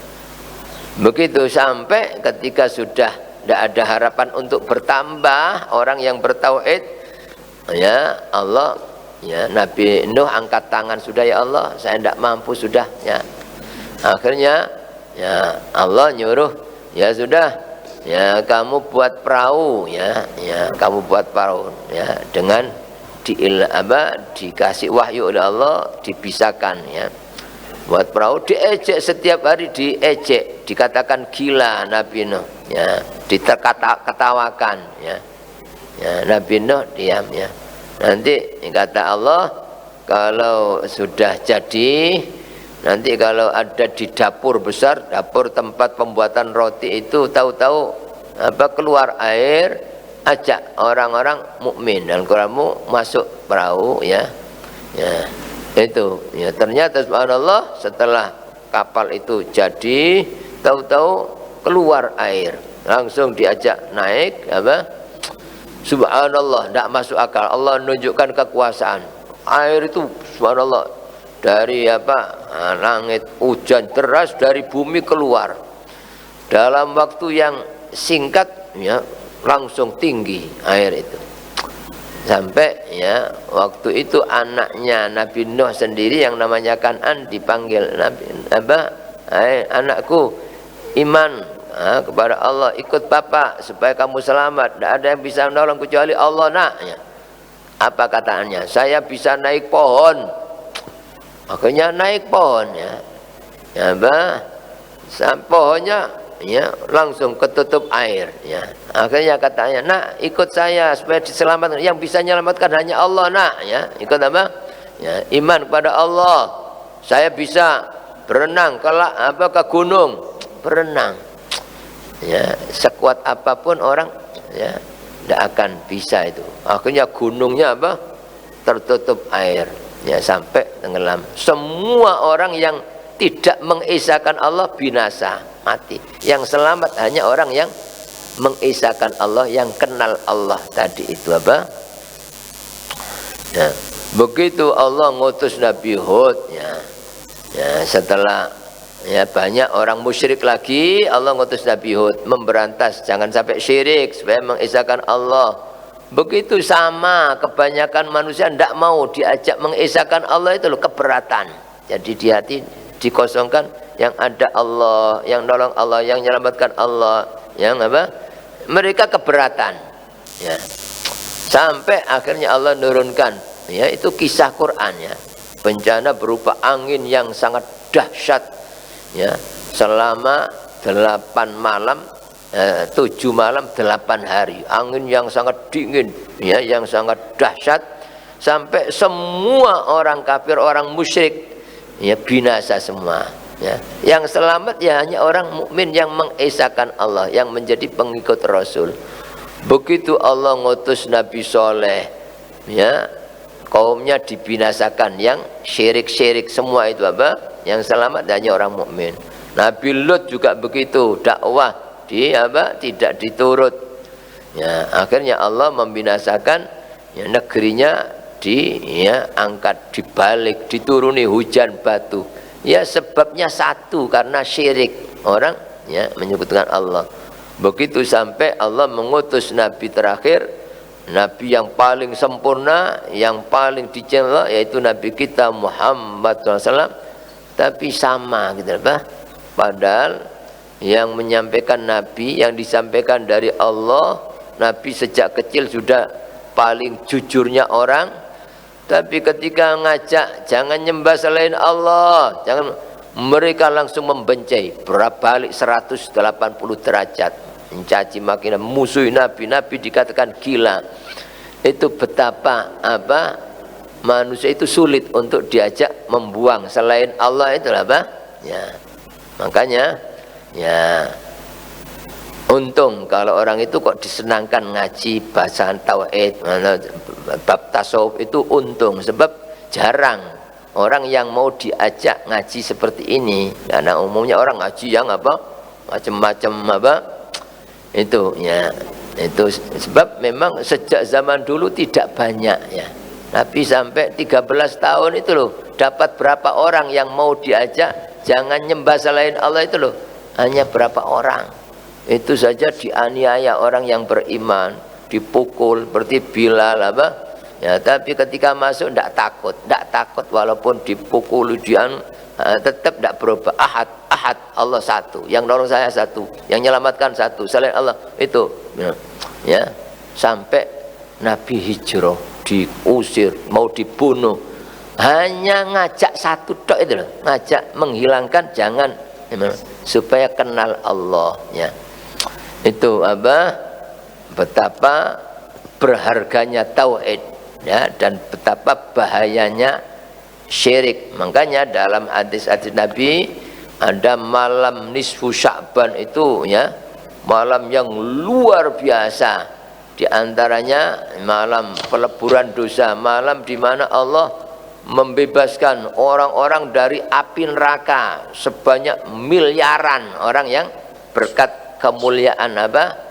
Begitu sampai ketika sudah tidak ada harapan untuk bertambah orang yang bertauhid ya Allah ya Nabi Nuh angkat tangan, sudah ya Allah saya tidak mampu sudah ya. Akhirnya ya Allah nyuruh ya sudah ya kamu buat perahu ya kamu buat perahu ya dengan dikasih wahyu oleh Allah dipisahkan ya. Buat perahu diejek setiap hari, diejek, dikatakan gila Nabi Nuh ya, diterkatawakan ya. Ya Nabi Nuh diam ya. Nanti kata Allah kalau sudah jadi nanti kalau ada di dapur besar, dapur tempat pembuatan roti itu tahu-tahu keluar air, ajak orang-orang mukmin dan Qur'anmu masuk perahu ya. Ya. Itu ya ternyata subhanallah setelah kapal itu jadi tahu-tahu keluar air, langsung diajak naik subhanallah tidak masuk akal. Allah menunjukkan kekuasaan. Air itu subhanallah dari langit, hujan deras dari bumi keluar dalam waktu yang singkat ya, langsung tinggi air itu. Sampai ya waktu itu anaknya Nabi Nuh sendiri yang namanya Kan'an dipanggil Nabi anakku iman kepada Allah, ikut bapak supaya kamu selamat. Tidak ada yang bisa menolong kecuali Allah nak ya. Apa kataannya? Saya bisa naik pohon. Akhirnya naik pohon ya. Pohonnya ya langsung ketutup air ya. Akhirnya katanya nak ikut saya supaya diselamatkan. Yang bisa menyelamatkan hanya Allah nak ya. Ikut apa ya, iman kepada Allah. Saya bisa berenang ke gunung, berenang ya, sekuat apapun orang ya tidak akan bisa itu. Akhirnya gunungnya tertutup air ya sampai tenggelam. Semua orang yang tidak mengesahkan Allah binasa, mati. Yang selamat hanya orang yang mengesahkan Allah, yang kenal Allah tadi itu ya. Begitu Allah ngutus Nabi Hud ya, setelah Ya, banyak orang musyrik lagi. Allah ngutus Nabi Hud memberantas jangan sampai syirik supaya mengesahkan Allah. Begitu sama kebanyakan manusia tidak mau diajak mengesahkan Allah itu loh, keberatan. Jadi di hati dikosongkan, yang ada Allah, yang nolong Allah, yang menyelamatkan Allah, yang apa? Mereka keberatan. Ya. Sampai akhirnya Allah nurunkan, ya itu kisah Quran ya. Bencana berupa angin yang sangat dahsyat ya, selama 8 malam 7 malam 8 hari, angin yang sangat dingin ya, yang sangat dahsyat, sampai semua orang kafir, orang musyrik ya binasa semua ya. Yang selamat ya hanya orang mukmin yang mengesahkan Allah, yang menjadi pengikut Rasul. Begitu Allah ngutus Nabi Soleh ya, kaumnya dibinasakan, yang syirik-syirik semua itu apa? Yang selamat hanya orang mukmin. Nabi Lut juga begitu, dakwah tidak diturut. Ya, akhirnya Allah membinasakan ya, negerinya angkat, dibalik, dituruni hujan batu. Ya sebabnya satu, karena syirik orang ya menyebutkan Allah. Begitu sampai Allah mengutus Nabi terakhir, Nabi yang paling sempurna, yang paling dicinta, yaitu Nabi kita Muhammad SAW. Tapi sama gitu apa? Padahal yang menyampaikan Nabi, yang disampaikan dari Allah, Nabi sejak kecil sudah paling jujurnya orang. Tapi ketika ngajak jangan nyembah selain Allah, jangan, mereka langsung membenci, berbalik 180 derajat, mencaci maki, musuhi Nabi. Nabi dikatakan gila. Itu betapa apa manusia itu sulit untuk diajak membuang selain Allah itu apa ya. Makanya ya untung kalau orang itu kok disenangkan ngaji bahasan tauhid, bab tasawuf itu untung, sebab jarang orang yang mau diajak ngaji seperti ini. Karena umumnya orang ngaji yang apa macam-macam apa itu ya. Itu sebab memang sejak zaman dulu tidak banyak ya. Nabi sampai 13 tahun itu loh, dapat berapa orang yang mau diajak jangan nyembah selain Allah itu loh, hanya berapa orang. Itu saja dianiaya orang yang beriman, dipukul seperti Bilal apa ya. Tapi ketika masuk tidak takut walaupun dipukul, tetap tidak berubah. Ahad Allah satu, yang nolong saya satu, yang menyelamatkan satu, selain Allah itu ya. Sampai Nabi hijrah, diusir, mau dibunuh, hanya ngajak satu tok itu loh, ngajak menghilangkan jangan, supaya kenal Allah ya. Itu apa? Betapa berharganya tauhid ya, dan betapa bahayanya syirik. Makanya dalam hadis-hadis Nabi ada malam nisfu Sya'ban itu ya, malam yang luar biasa. Di antaranya malam peleburan dosa, malam di mana Allah membebaskan orang-orang dari api neraka sebanyak miliaran orang yang berkat kemuliaan apa?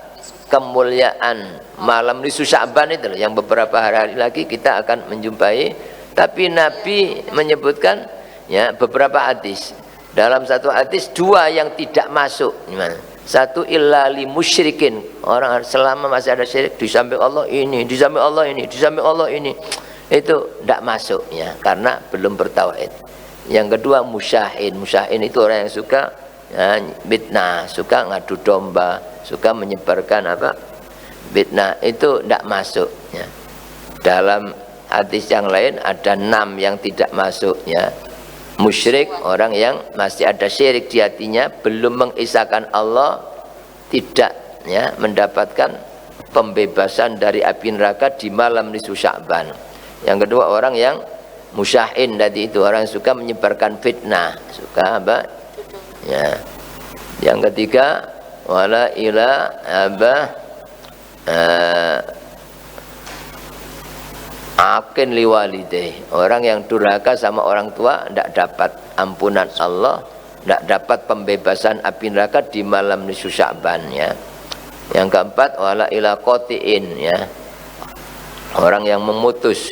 Kemuliaan malam nisfu Sya'ban itu loh, yang beberapa hari lagi kita akan menjumpai. Tapi Nabi menyebutkan ya beberapa hadis. Dalam satu hadis 2 yang tidak masuk. Gimana? Satu, illa li musyrikin, orang selama masih ada syirik, di samping Allah ini, di samping Allah ini, di samping Allah ini, itu tidak masuk ya, karena belum bertauhid. Yang kedua musyahin. Musyahin itu orang yang suka ya, fitnah, suka ngadu domba, suka menyebarkan apa fitnah, itu tidak masuk ya. Dalam hadis yang lain ada 6 yang tidak masuk ya. Musyrik, orang yang masih ada syirik di hatinya, belum mengisahkan Allah, tidak ya mendapatkan pembebasan dari api neraka di malam nisfu Sya'ban. Yang kedua orang yang musyahin tadi itu, orang yang suka menyebarkan fitnah, suka apa ya. Yang ketiga wala ila apa akin liwalideh, orang yang durhaka sama orang tua tidak dapat ampunan Allah, tidak dapat pembebasan api neraka di malam nisfu Sya'ban ya. Yang keempat wala ila qatiin ya, orang yang memutus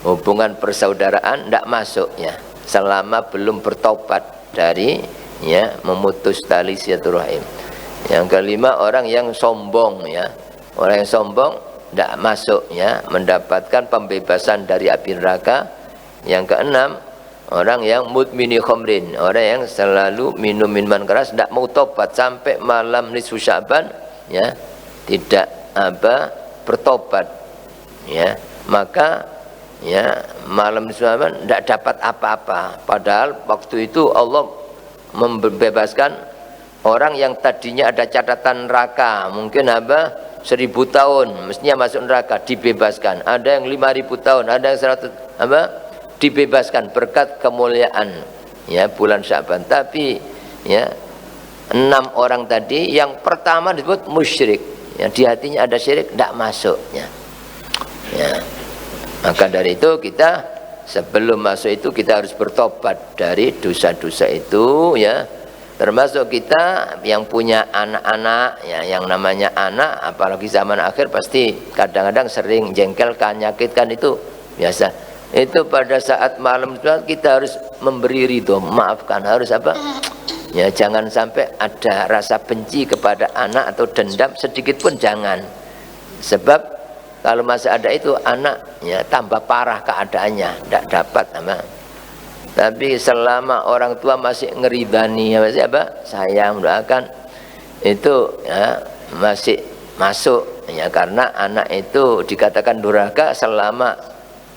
hubungan persaudaraan tidak masuk ya, selama belum bertobat dari ya, memutus tali silaturahim. Yang kelima, orang yang sombong, ya. Orang yang sombong tidak masuk, ya, mendapatkan pembebasan dari api neraka. Yang keenam, orang yang mudmini khamrin, orang yang selalu minum minuman keras, tidak mau tobat sampai malam nisfu Sya'ban, ya, tidak bertobat, ya, maka ya malam nisfu Sya'ban tidak dapat apa-apa. Padahal waktu itu Allah membebaskan orang yang tadinya ada catatan neraka, mungkin 1000 tahun mestinya masuk neraka, dibebaskan. Ada yang 5000 tahun, ada yang 100 dibebaskan berkat kemuliaan, ya, bulan Sya'ban. Tapi ya 6 orang tadi, yang pertama disebut musyrik, yang di hatinya ada syirik, tidak masuk, ya. Maka dari itu kita sebelum masuk itu kita harus bertobat dari dosa-dosa itu, ya. Termasuk kita yang punya anak-anak, ya, yang namanya anak, apalagi zaman akhir pasti kadang-kadang sering jengkelkan, nyakitkan, itu biasa. Itu pada saat malam kita harus memberi ridho, maafkan, harus ya, jangan sampai ada rasa benci kepada anak atau dendam sedikit pun, jangan. Sebab kalau masih ada itu, anak, ya, tambah parah keadaannya, tidak dapat Tapi selama orang tua masih ngeridani, masih sayang, mendoakan, itu, ya, masih masuk, ya, karena anak itu dikatakan durhaka selama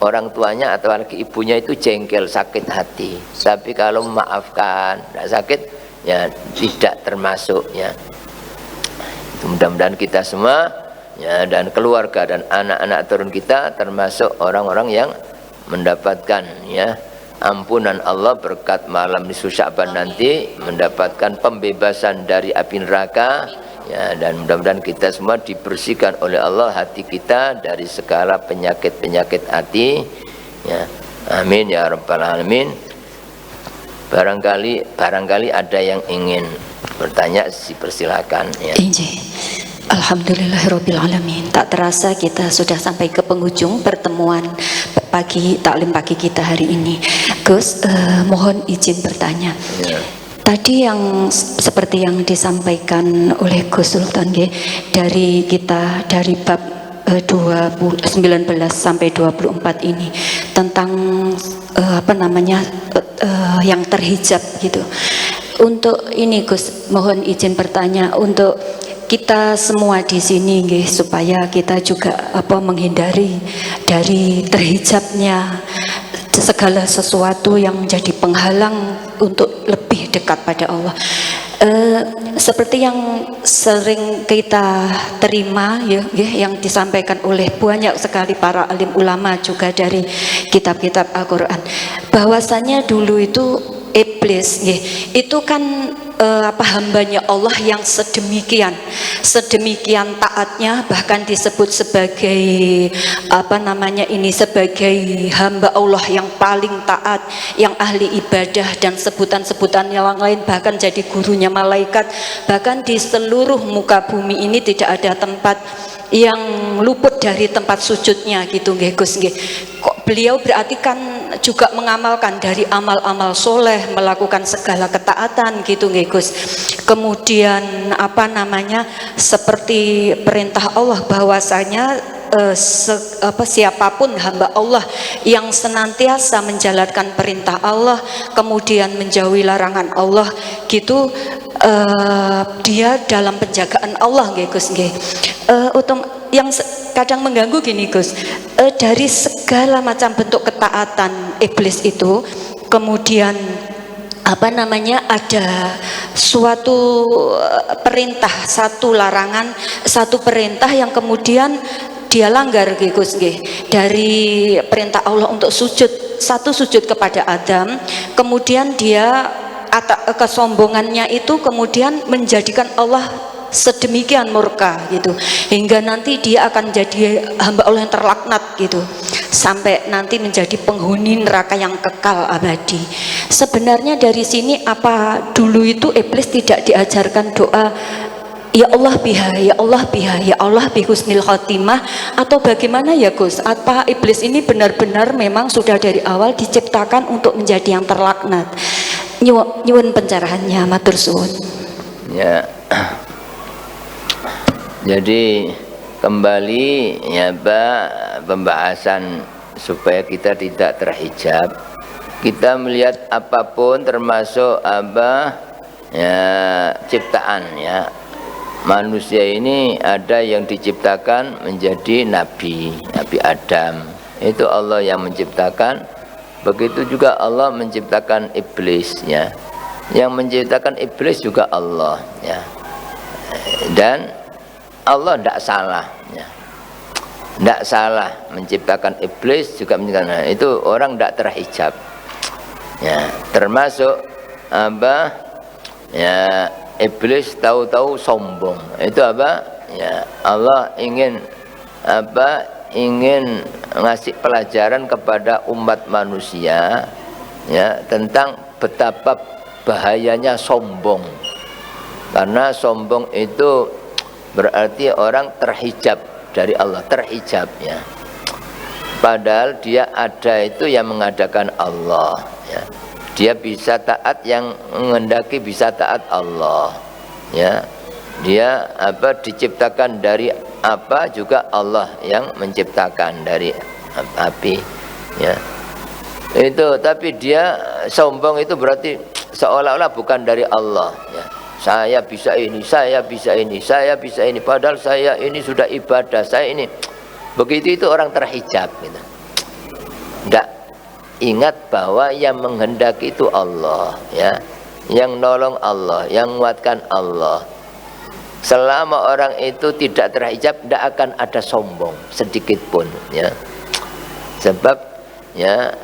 orang tuanya atau lagi ibunya itu jengkel, sakit hati. Tapi kalau memaafkan, tidak sakit, ya, tidak termasuk, ya. Mudah-mudahan kita semua, ya, dan keluarga dan anak-anak turun kita termasuk orang-orang yang mendapatkan, ya, ampunan Allah berkat malam nisfu Sya'ban nanti, mendapatkan pembebasan dari api neraka, ya, dan mudah-mudahan kita semua dibersihkan oleh Allah hati kita dari segala penyakit-penyakit hati, ya. Amin ya rabbal alamin. Barangkali ada yang ingin bertanya, dipersilakan, ya. Alhamdulillahirabbil alamin. Tak terasa kita sudah sampai ke penghujung pertemuan pagi, taklim pagi kita hari ini. Gus, mohon izin bertanya. Ya. Tadi yang seperti yang disampaikan oleh Gus Sultan, dari kita dari bab 19 sampai 24 ini tentang yang terhijab gitu. Untuk ini Gus, mohon izin bertanya untuk kita semua di sini, supaya kita juga menghindari dari terhijabnya segala sesuatu yang menjadi penghalang untuk lebih dekat pada Allah. Seperti yang sering kita terima, ya, yang disampaikan oleh banyak sekali para alim ulama juga dari kitab-kitab Al-Quran, bahwasanya dulu itu iblis, itu kan hambanya Allah yang sedemikian taatnya, bahkan disebut sebagai sebagai hamba Allah yang paling taat, yang ahli ibadah dan sebutan-sebutan yang lain, bahkan jadi gurunya malaikat. Bahkan di seluruh muka bumi ini tidak ada tempat yang luput dari tempat sujudnya gitu, Gus. Kok beliau berarti kan juga mengamalkan dari amal-amal soleh, melakukan segala ketaatan gitu, Gus. Kemudian seperti perintah Allah bahwasanya siapapun hamba Allah yang senantiasa menjalankan perintah Allah kemudian menjauhi larangan Allah gitu, dia dalam penjagaan Allah, Gus. Yang kadang mengganggu gini, Gus, dari segala macam bentuk ketaatan iblis itu, kemudian ada suatu perintah, satu larangan, satu perintah yang kemudian dia langgar, Gus, dari perintah Allah untuk sujud, satu sujud kepada Adam, kemudian dia kesombongannya itu kemudian menjadikan Allah sedemikian murka gitu, hingga nanti dia akan jadi hamba Allah yang terlaknat gitu, sampai nanti menjadi penghuni neraka yang kekal abadi. Sebenarnya dari sini apa dulu itu iblis tidak diajarkan doa ya Allah biha, ya Allah biha, ya Allah bi husnil khotimah, atau bagaimana ya Gus? Apa iblis ini benar-benar memang sudah dari awal diciptakan untuk menjadi yang terlaknat? nyuwun pencerahannya, matur suwun. Ya. Jadi kembali ya Pak, pembahasan supaya kita tidak terhijab. Kita melihat apapun termasuk ya ciptaan ya. Manusia ini ada yang diciptakan menjadi nabi Adam. Itu Allah yang menciptakan. Begitu juga Allah menciptakan iblis ya. Yang menciptakan iblis juga Allah ya. Dan Allah tidak salah ya. Tidak salah menciptakan iblis juga menciptakan. Itu orang tidak terhijab. Ya, termasuk ya iblis tahu-tahu sombong. Itu ya Allah ingin ingin ngasih pelajaran kepada umat manusia ya tentang betapa bahayanya sombong. Karena sombong itu berarti orang terhijab dari Allah, terhijab ya. Padahal dia ada itu yang mengadakan Allah ya. Dia bisa taat yang menghendaki bisa taat Allah ya. Dia diciptakan dari apa juga Allah yang menciptakan dari api ya. Itu tapi dia sombong itu berarti seolah-olah bukan dari Allah ya. Saya bisa ini, saya bisa ini, saya bisa ini, padahal saya ini sudah ibadah, saya ini. Begitu itu orang terhijab gitu. Tidak ingat bahwa yang menghendaki itu Allah ya, yang nolong Allah, yang menguatkan Allah. Selama orang itu tidak terhijab, tidak akan ada sombong sedikit pun ya. Sebab ya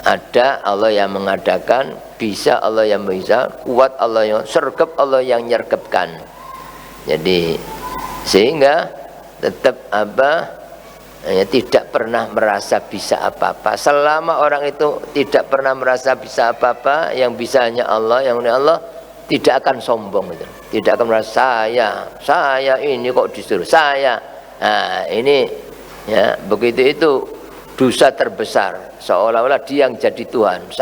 ada Allah yang mengadakan, bisa Allah yang bisa, kuat Allah yang sergap, Allah yang nyergapkan. Jadi sehingga tetap ya, tidak pernah merasa bisa apa-apa. Selama orang itu tidak pernah merasa bisa apa-apa, yang bisa hanya Allah, yang hanya Allah, tidak akan sombong itu. Tidak akan merasa saya ini kok disuruh saya. Nah, ini ya begitu itu dosa terbesar. Seolah-olah dia yang jadi Tuhan.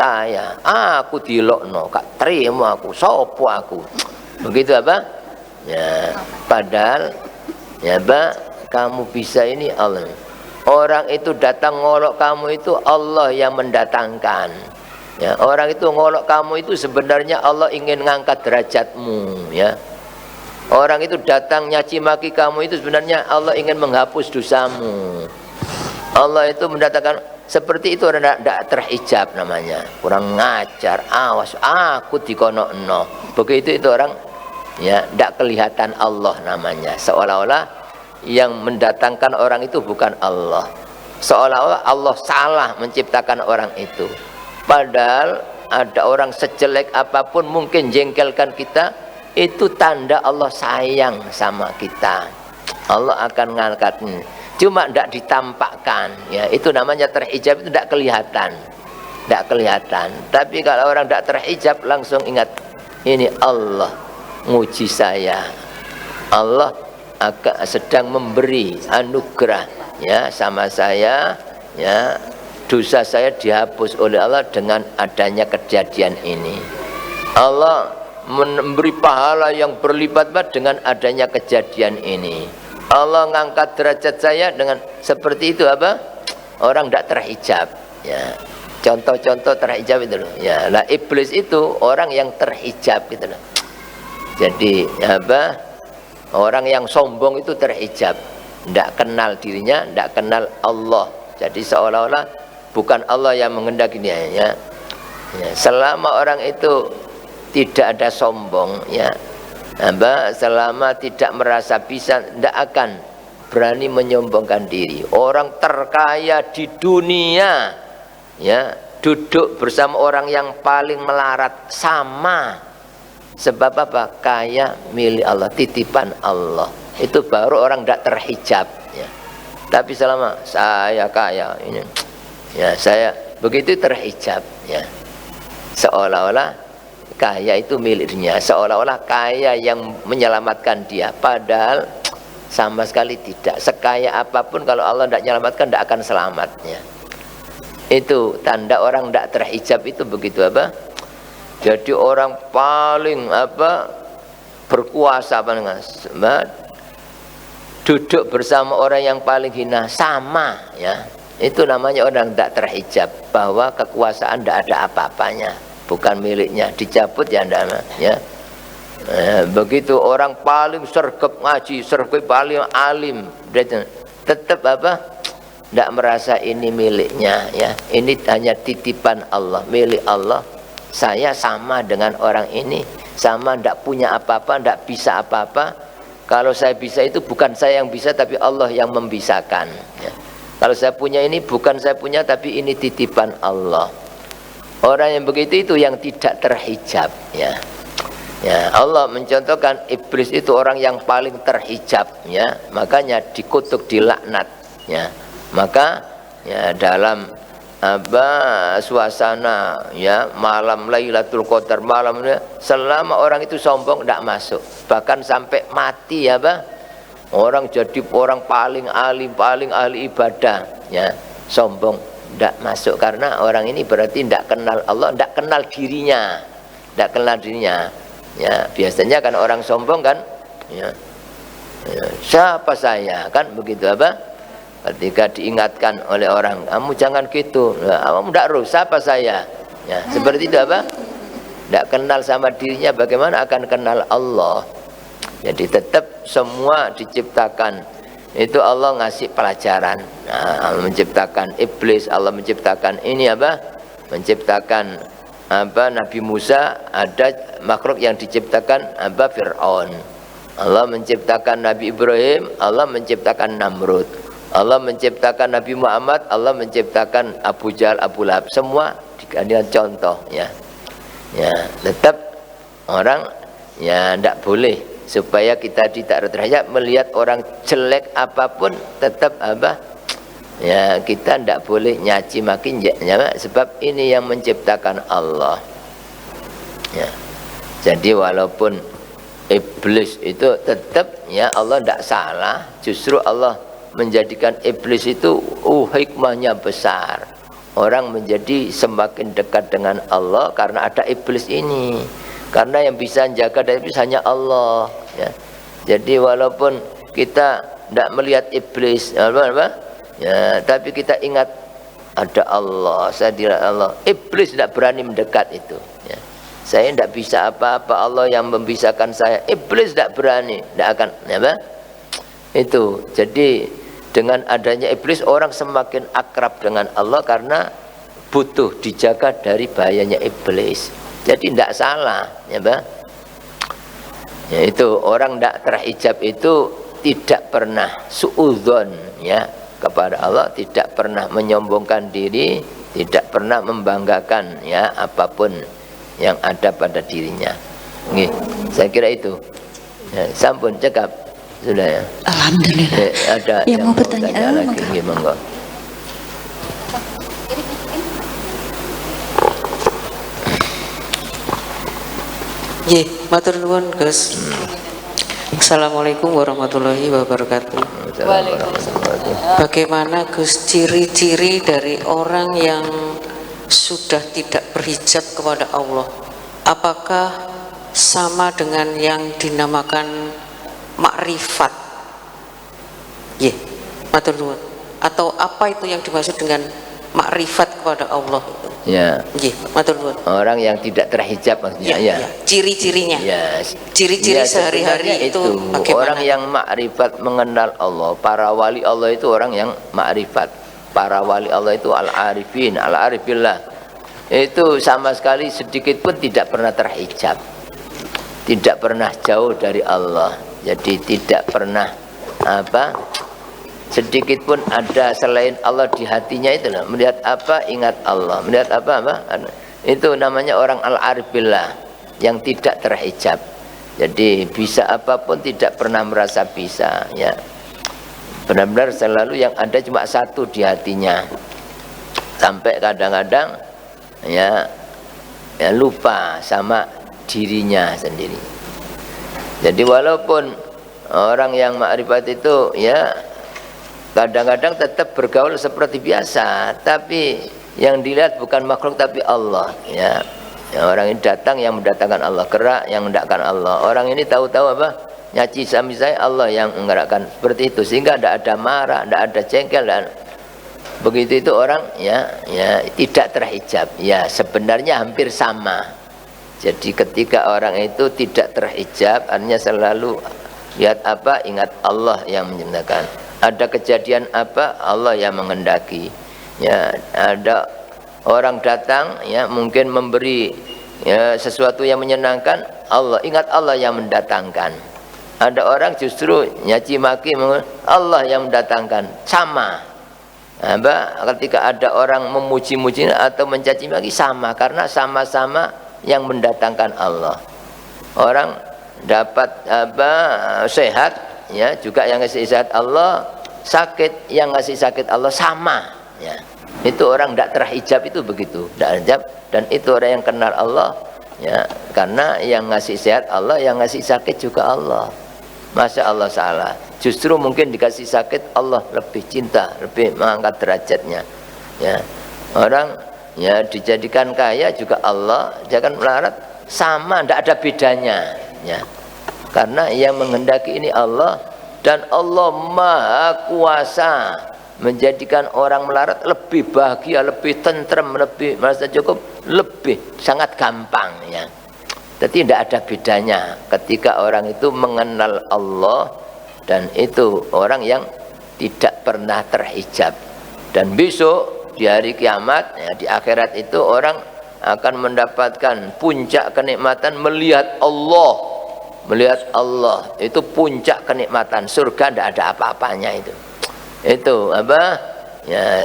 Aku dilokno, gak terima aku, sopo aku. Begitu ya, padahal ya kamu bisa ini Allah. Orang itu datang ngolok kamu itu Allah yang mendatangkan ya. Orang itu ngolok kamu itu sebenarnya Allah ingin ngangkat derajatmu ya. Orang itu datang nyaci maki kamu itu sebenarnya Allah ingin menghapus dosamu. Allah itu mendatangkan seperti itu, orang tidak terhijab namanya, kurang ngajar, awas aku dikonokno. Begitu itu orang ya tidak kelihatan Allah namanya, seolah-olah yang mendatangkan orang itu bukan Allah, seolah-olah Allah salah menciptakan orang itu. Padahal ada orang sejelek apapun mungkin jengkelkan kita, itu tanda Allah sayang sama kita. Allah akan ngangkatnya, cuma tidak ditampakkan ya. Itu namanya terhijab, itu tidak kelihatan, tidak kelihatan. Tapi kalau orang tidak terhijab langsung ingat, ini Allah nguji saya, Allah sedang memberi anugerah ya sama saya ya. Dosa saya dihapus oleh Allah dengan adanya kejadian ini. Allah memberi pahala yang berlipat-lipat dengan adanya kejadian ini. Allah ngangkat derajat saya dengan seperti itu orang tidak terhijab ya. Contoh-contoh terhijab itu loh ya. Lah iblis itu orang yang terhijab gitu loh. Jadi orang yang sombong itu terhijab, tidak kenal dirinya, tidak kenal Allah. Jadi seolah-olah bukan Allah yang menghendaki dia ya. Selama orang itu tidak ada sombong ya, selama tidak merasa bisa, tidak akan berani menyombongkan diri. Orang terkaya di dunia ya, duduk bersama orang yang paling melarat sama. Sebab apa? Kaya milik Allah, titipan Allah. Itu baru orang tidak terhijab ya. Tapi selama saya kaya ini ya, saya begitu terhijab ya. Seolah-olah kaya itu miliknya, seolah-olah kaya yang menyelamatkan dia, padahal sama sekali tidak. Sekaya apapun kalau Allah tidak menyelamatkan, tidak akan selamatnya. Itu tanda orang tidak terhijab itu begitu jadi orang paling berkuasa duduk bersama orang yang paling hina sama, ya. Itu namanya orang tidak terhijab, bahwa kekuasaan tidak ada apa-apanya, bukan miliknya, dicabut ya tidak, ya. Begitu orang paling sergap ngaji, sergap paling alim, tetap tidak merasa ini miliknya, ya. Ini hanya titipan Allah, milik Allah. Saya sama dengan orang ini, sama, tidak punya apa-apa, tidak bisa apa-apa. Kalau saya bisa itu bukan saya yang bisa, tapi Allah yang membisakan, ya. Kalau saya punya ini bukan saya punya, tapi ini titipan Allah. Orang yang begitu itu yang tidak terhijab, ya. Ya, Allah mencontohkan iblis itu orang yang paling terhijab, ya. Makanya dikutuk, dilaknat, ya. Maka ya dalam suasana, ya, malam Lailatul Qadar, malamnya, selama orang itu sombong tidak masuk, bahkan sampai mati, ya, orang jadi orang paling ahli ibadah, ya, sombong tidak masuk, karena orang ini berarti tidak kenal Allah, tidak kenal dirinya, ya. Biasanya kan orang sombong kan, ya, siapa saya, kan begitu, ketika diingatkan oleh orang, kamu jangan gitu, kamu tidak harus, siapa saya, ya, seperti itu, tidak kenal sama dirinya, bagaimana akan kenal Allah. Jadi tetap semua diciptakan itu Allah ngasih pelajaran. Allah menciptakan iblis, Allah menciptakan ini, menciptakan Nabi Musa, ada makhluk yang diciptakan Fir'aun. Allah menciptakan Nabi Ibrahim, Allah menciptakan Namrud. Allah menciptakan Nabi Muhammad, Allah menciptakan Abu Jahal, Abu Lahab. Semua dengan contoh, ya. Ya, tetap orang, ya, tidak boleh, supaya kita tidak terhijab, melihat orang jelek apapun tetap ya, kita tidak boleh nyaci maki, ya, sebab ini yang menciptakan Allah, ya. Jadi walaupun iblis itu tetap, ya, Allah tidak salah, justru Allah menjadikan iblis itu hikmahnya besar. Orang menjadi semakin dekat dengan Allah karena ada iblis ini. Karena yang bisa menjaga dari iblis hanya Allah, ya. Jadi walaupun kita tidak melihat iblis, ya, tapi kita ingat ada Allah, saya dilihat Allah. Iblis tidak berani mendekat itu, ya. Saya tidak bisa apa-apa, Allah yang membisakan saya. Iblis tidak berani, tidak akan, ya, itu. Jadi dengan adanya iblis, orang semakin akrab dengan Allah karena butuh dijaga dari bahayanya iblis. Jadi tidak salah, ya, ya, itu orang tidak terhijab itu tidak pernah suudzon, ya, kepada Allah, tidak pernah menyombongkan diri, tidak pernah membanggakan, ya, apapun yang ada pada dirinya. Nggih, saya kira itu, ya, sampun cekap sudah, ya. Alhamdulillah. Ada yang mau bertanya lagi, nggih, monggo. Nggih, matur nuwun, Gus. Assalamualaikum warahmatullahi wabarakatuh. Bagaimana, Gus, ciri-ciri dari orang yang sudah tidak berhijab kepada Allah? Apakah sama dengan yang dinamakan makrifat? Nggih, matur nuwun. Atau apa itu yang dimaksud dengan makrifat kepada Allah? Ya. Nggih, matur nuwun. Orang yang tidak terhijab maksudnya, ya. Ciri-cirinya. Ya. Ciri-ciri Ya, sehari-hari itu bagaimana? Orang yang makrifat mengenal Allah, para wali Allah itu orang yang makrifat. Para wali Allah itu al-arifin, al-arifillah. Itu sama sekali sedikit pun tidak pernah terhijab. Tidak pernah jauh dari Allah. Jadi tidak pernah sedikit pun ada selain Allah di hatinya, itu loh. Melihat apa ingat Allah, melihat apa itu namanya orang al-arif billah, yang tidak terhijab. Jadi bisa apapun, tidak pernah merasa bisa, ya. Benar-benar selalu yang ada cuma satu di hatinya. Sampai kadang-kadang, ya lupa sama dirinya sendiri. Jadi walaupun orang yang makrifat itu, ya, kadang-kadang tetap bergaul seperti biasa, tapi yang dilihat bukan makhluk tapi Allah, ya. Ya, orang ini datang yang mendatangkan Allah, gerak yang mendatangkan Allah. Orang ini tahu-tahu apa? Nyaci sami saya, Allah yang menggerakkan. Seperti itu, sehingga tidak ada marah, tidak ada jengkel, dan begitu itu orang ya tidak terhijab. Ya, sebenarnya hampir sama. Jadi ketika orang itu tidak terhijab, artinya selalu lihat apa, ingat Allah yang menciptakan. Ada kejadian apa, Allah yang menghendaki. Ya, ada orang datang ya mungkin memberi ya sesuatu yang menyenangkan, Allah, ingat Allah yang mendatangkan. Ada orang justru nyaci maki, Allah yang mendatangkan. Sama. Ketika ada orang memuji-muji atau mencaci maki, sama, karena sama-sama yang mendatangkan Allah. Orang dapat sehat ya, juga yang ngasih sehat Allah, sakit yang ngasih sakit Allah, sama ya. Itu orang tidak terhijab, itu begitu, tidak terhijab, dan itu orang yang kenal Allah ya, karena yang ngasih sehat Allah, yang ngasih sakit juga Allah. Masa Allah salah? Justru mungkin dikasih sakit Allah lebih cinta, lebih mengangkat derajatnya ya. Orang ya dijadikan kaya juga Allah, jangan melarat, sama, tidak ada bedanya ya. Karena yang menghendaki ini Allah, dan Allah Maha Kuasa menjadikan orang melarat lebih bahagia, lebih tentrem, lebih merasa cukup, lebih sangat gampang ya. Jadi tidak ada bedanya ketika orang itu mengenal Allah, dan itu orang yang tidak pernah terhijab. Dan besok di hari kiamat ya, di akhirat itu orang akan mendapatkan puncak kenikmatan melihat Allah. Melihat Allah itu puncak kenikmatan, surga tidak ada apa-apanya itu. Itu apa ya,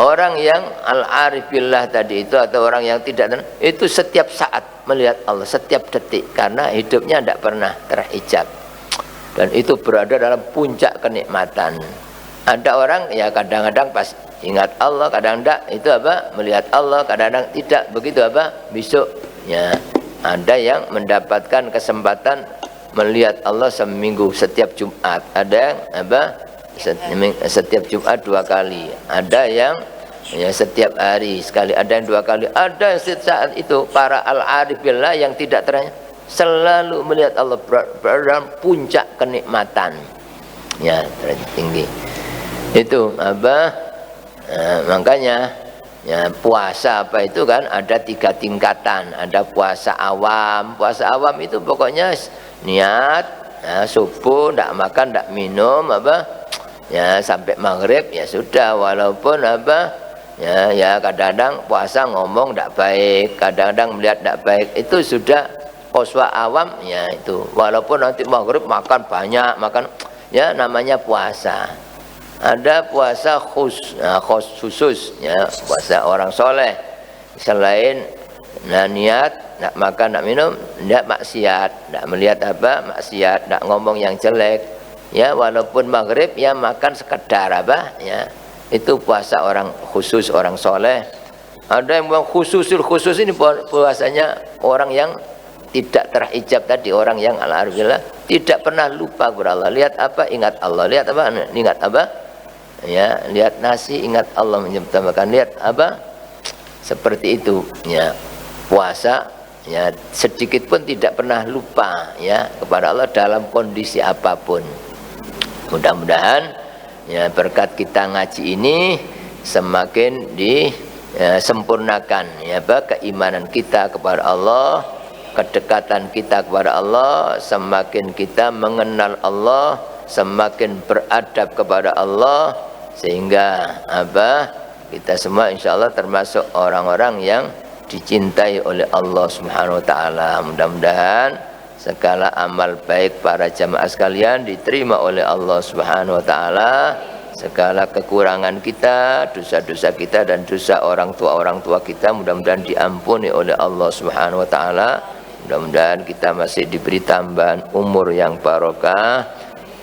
orang yang al-arif billah tadi itu, atau orang yang tidak, itu setiap saat melihat Allah, setiap detik, karena hidupnya tidak pernah terhijab, dan itu berada dalam puncak kenikmatan. Ada orang ya kadang-kadang pas ingat Allah, kadang tidak, itu apa, melihat Allah, kadang-kadang tidak, begitu apa, besok ya ada yang mendapatkan kesempatan melihat Allah seminggu, setiap Jumat. Ada yang apa, setiap Jumat 2 kali, ada yang ya setiap hari sekali, ada yang 2 kali, ada yang saat itu para al-arif billah yang tidak selalu melihat Allah dalam puncak kenikmatan ya, derajat tinggi. Itu apa makanya ya, puasa apa itu kan ada 3 tingkatan. Ada puasa awam. Puasa awam itu pokoknya niat ya, subuh tidak makan, tidak minum apa ya sampai maghrib ya sudah, walaupun apa ya kadang-kadang puasa ngomong tidak baik, kadang-kadang melihat tidak baik, itu sudah puasa awam ya itu, walaupun nanti maghrib makan banyak, makan ya namanya puasa. Ada puasa khusus ya, puasa orang soleh, selain niat tidak makan, tidak minum, tidak maksiat, tidak melihat apa maksiat, tidak ngomong yang jelek ya, walaupun maghrib ya makan sekedar apa ya, itu puasa orang khusus, orang soleh. Ada yang bilang khusus ini puasanya orang yang tidak terhijab tadi, orang yang alhamdulillah tidak pernah lupa kepada Allah. Lihat apa, ingat Allah. Lihat apa, ingat apa ya, lihat nasi, ingat Allah menyebutkan, lihat apa, seperti itu ya. Puasa ya sedikit pun tidak pernah lupa ya kepada Allah dalam kondisi apapun. Mudah-mudahan ya berkat kita ngaji ini semakin disempurnakan ya keimanan kita kepada Allah, kedekatan kita kepada Allah, semakin kita mengenal Allah, semakin beradab kepada Allah, sehingga apa kita semua insya Allah termasuk orang-orang yang dicintai oleh Allah Subhanahu wa taala. Mudah-mudahan segala amal baik para jamaah sekalian diterima oleh Allah Subhanahu wa taala. Segala kekurangan kita, dosa-dosa kita dan dosa orang tua kita mudah-mudahan diampuni oleh Allah Subhanahu wa taala. Mudah-mudahan kita masih diberi tambahan umur yang barokah,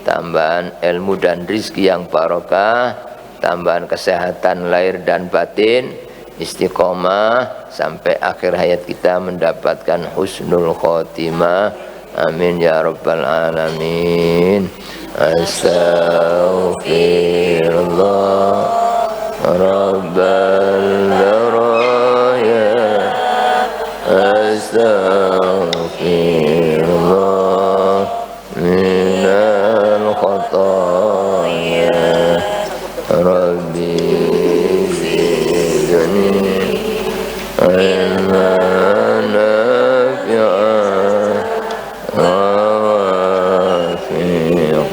tambahan ilmu dan rizki yang barokah, tambahan kesehatan lahir dan batin, istiqomah sampai akhir hayat kita mendapatkan husnul khotimah. Amin ya rabbal alamin. Astaghfirullah rabbal baraya. علما نافعا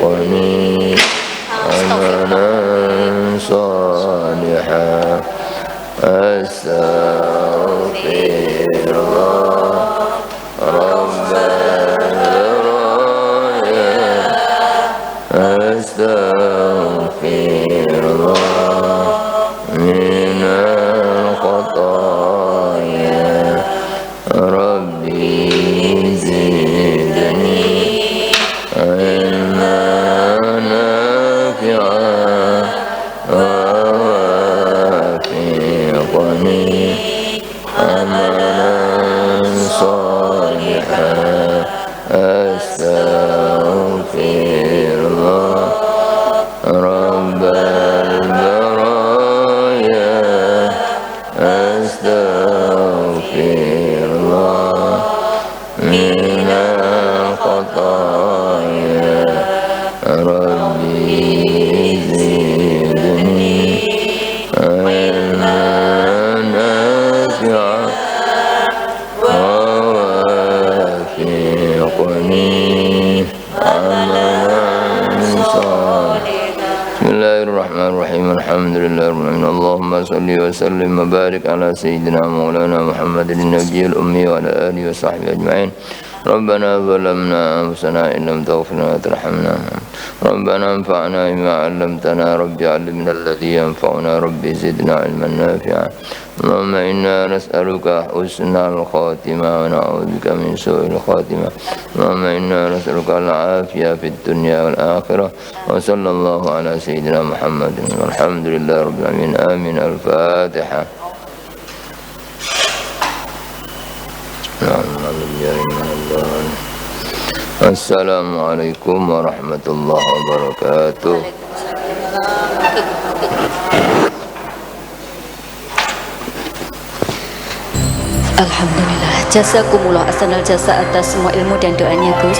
ووفقني عملا صالحا أستغفر الله رب البرايا أستغفر الله من الخطايا ربي زدني علما نافعا ووفقني عملا صالحا أستغفر الله رب البرايا أستغفر الله من الخطايا ربي زدني علما نافعا ووفقني عملا صالحا. بسم الله الرحمن الرحيم الحمد لله رب العالمين اللهم صل وسلم وبارك على سيدنا مولانا محمد النبي الأمي وعلى آله وصحبه أجمعين. ربنا ظلمنا أنفسنا إن لم تغفر لنا وترحمنا ربنا انفعنا بما علمتنا ربي علمنا الذي ينفعنا ربي زدنا علما نافعا. اللهم إنا نسألك حسن الخاتمة ونعوذ بك من سوء الخاتمة. اللهم إنا نسألك العافية في الدنيا والآخرة. وصلى الله على سيدنا محمد والحمد لله رب العالمين آمين. الفاتحة. Assalamualaikum warahmatullahi wabarakatuh. Alhamdulillah, jazakumullah ahsanal jasa atas semua ilmu dan doanya Gus.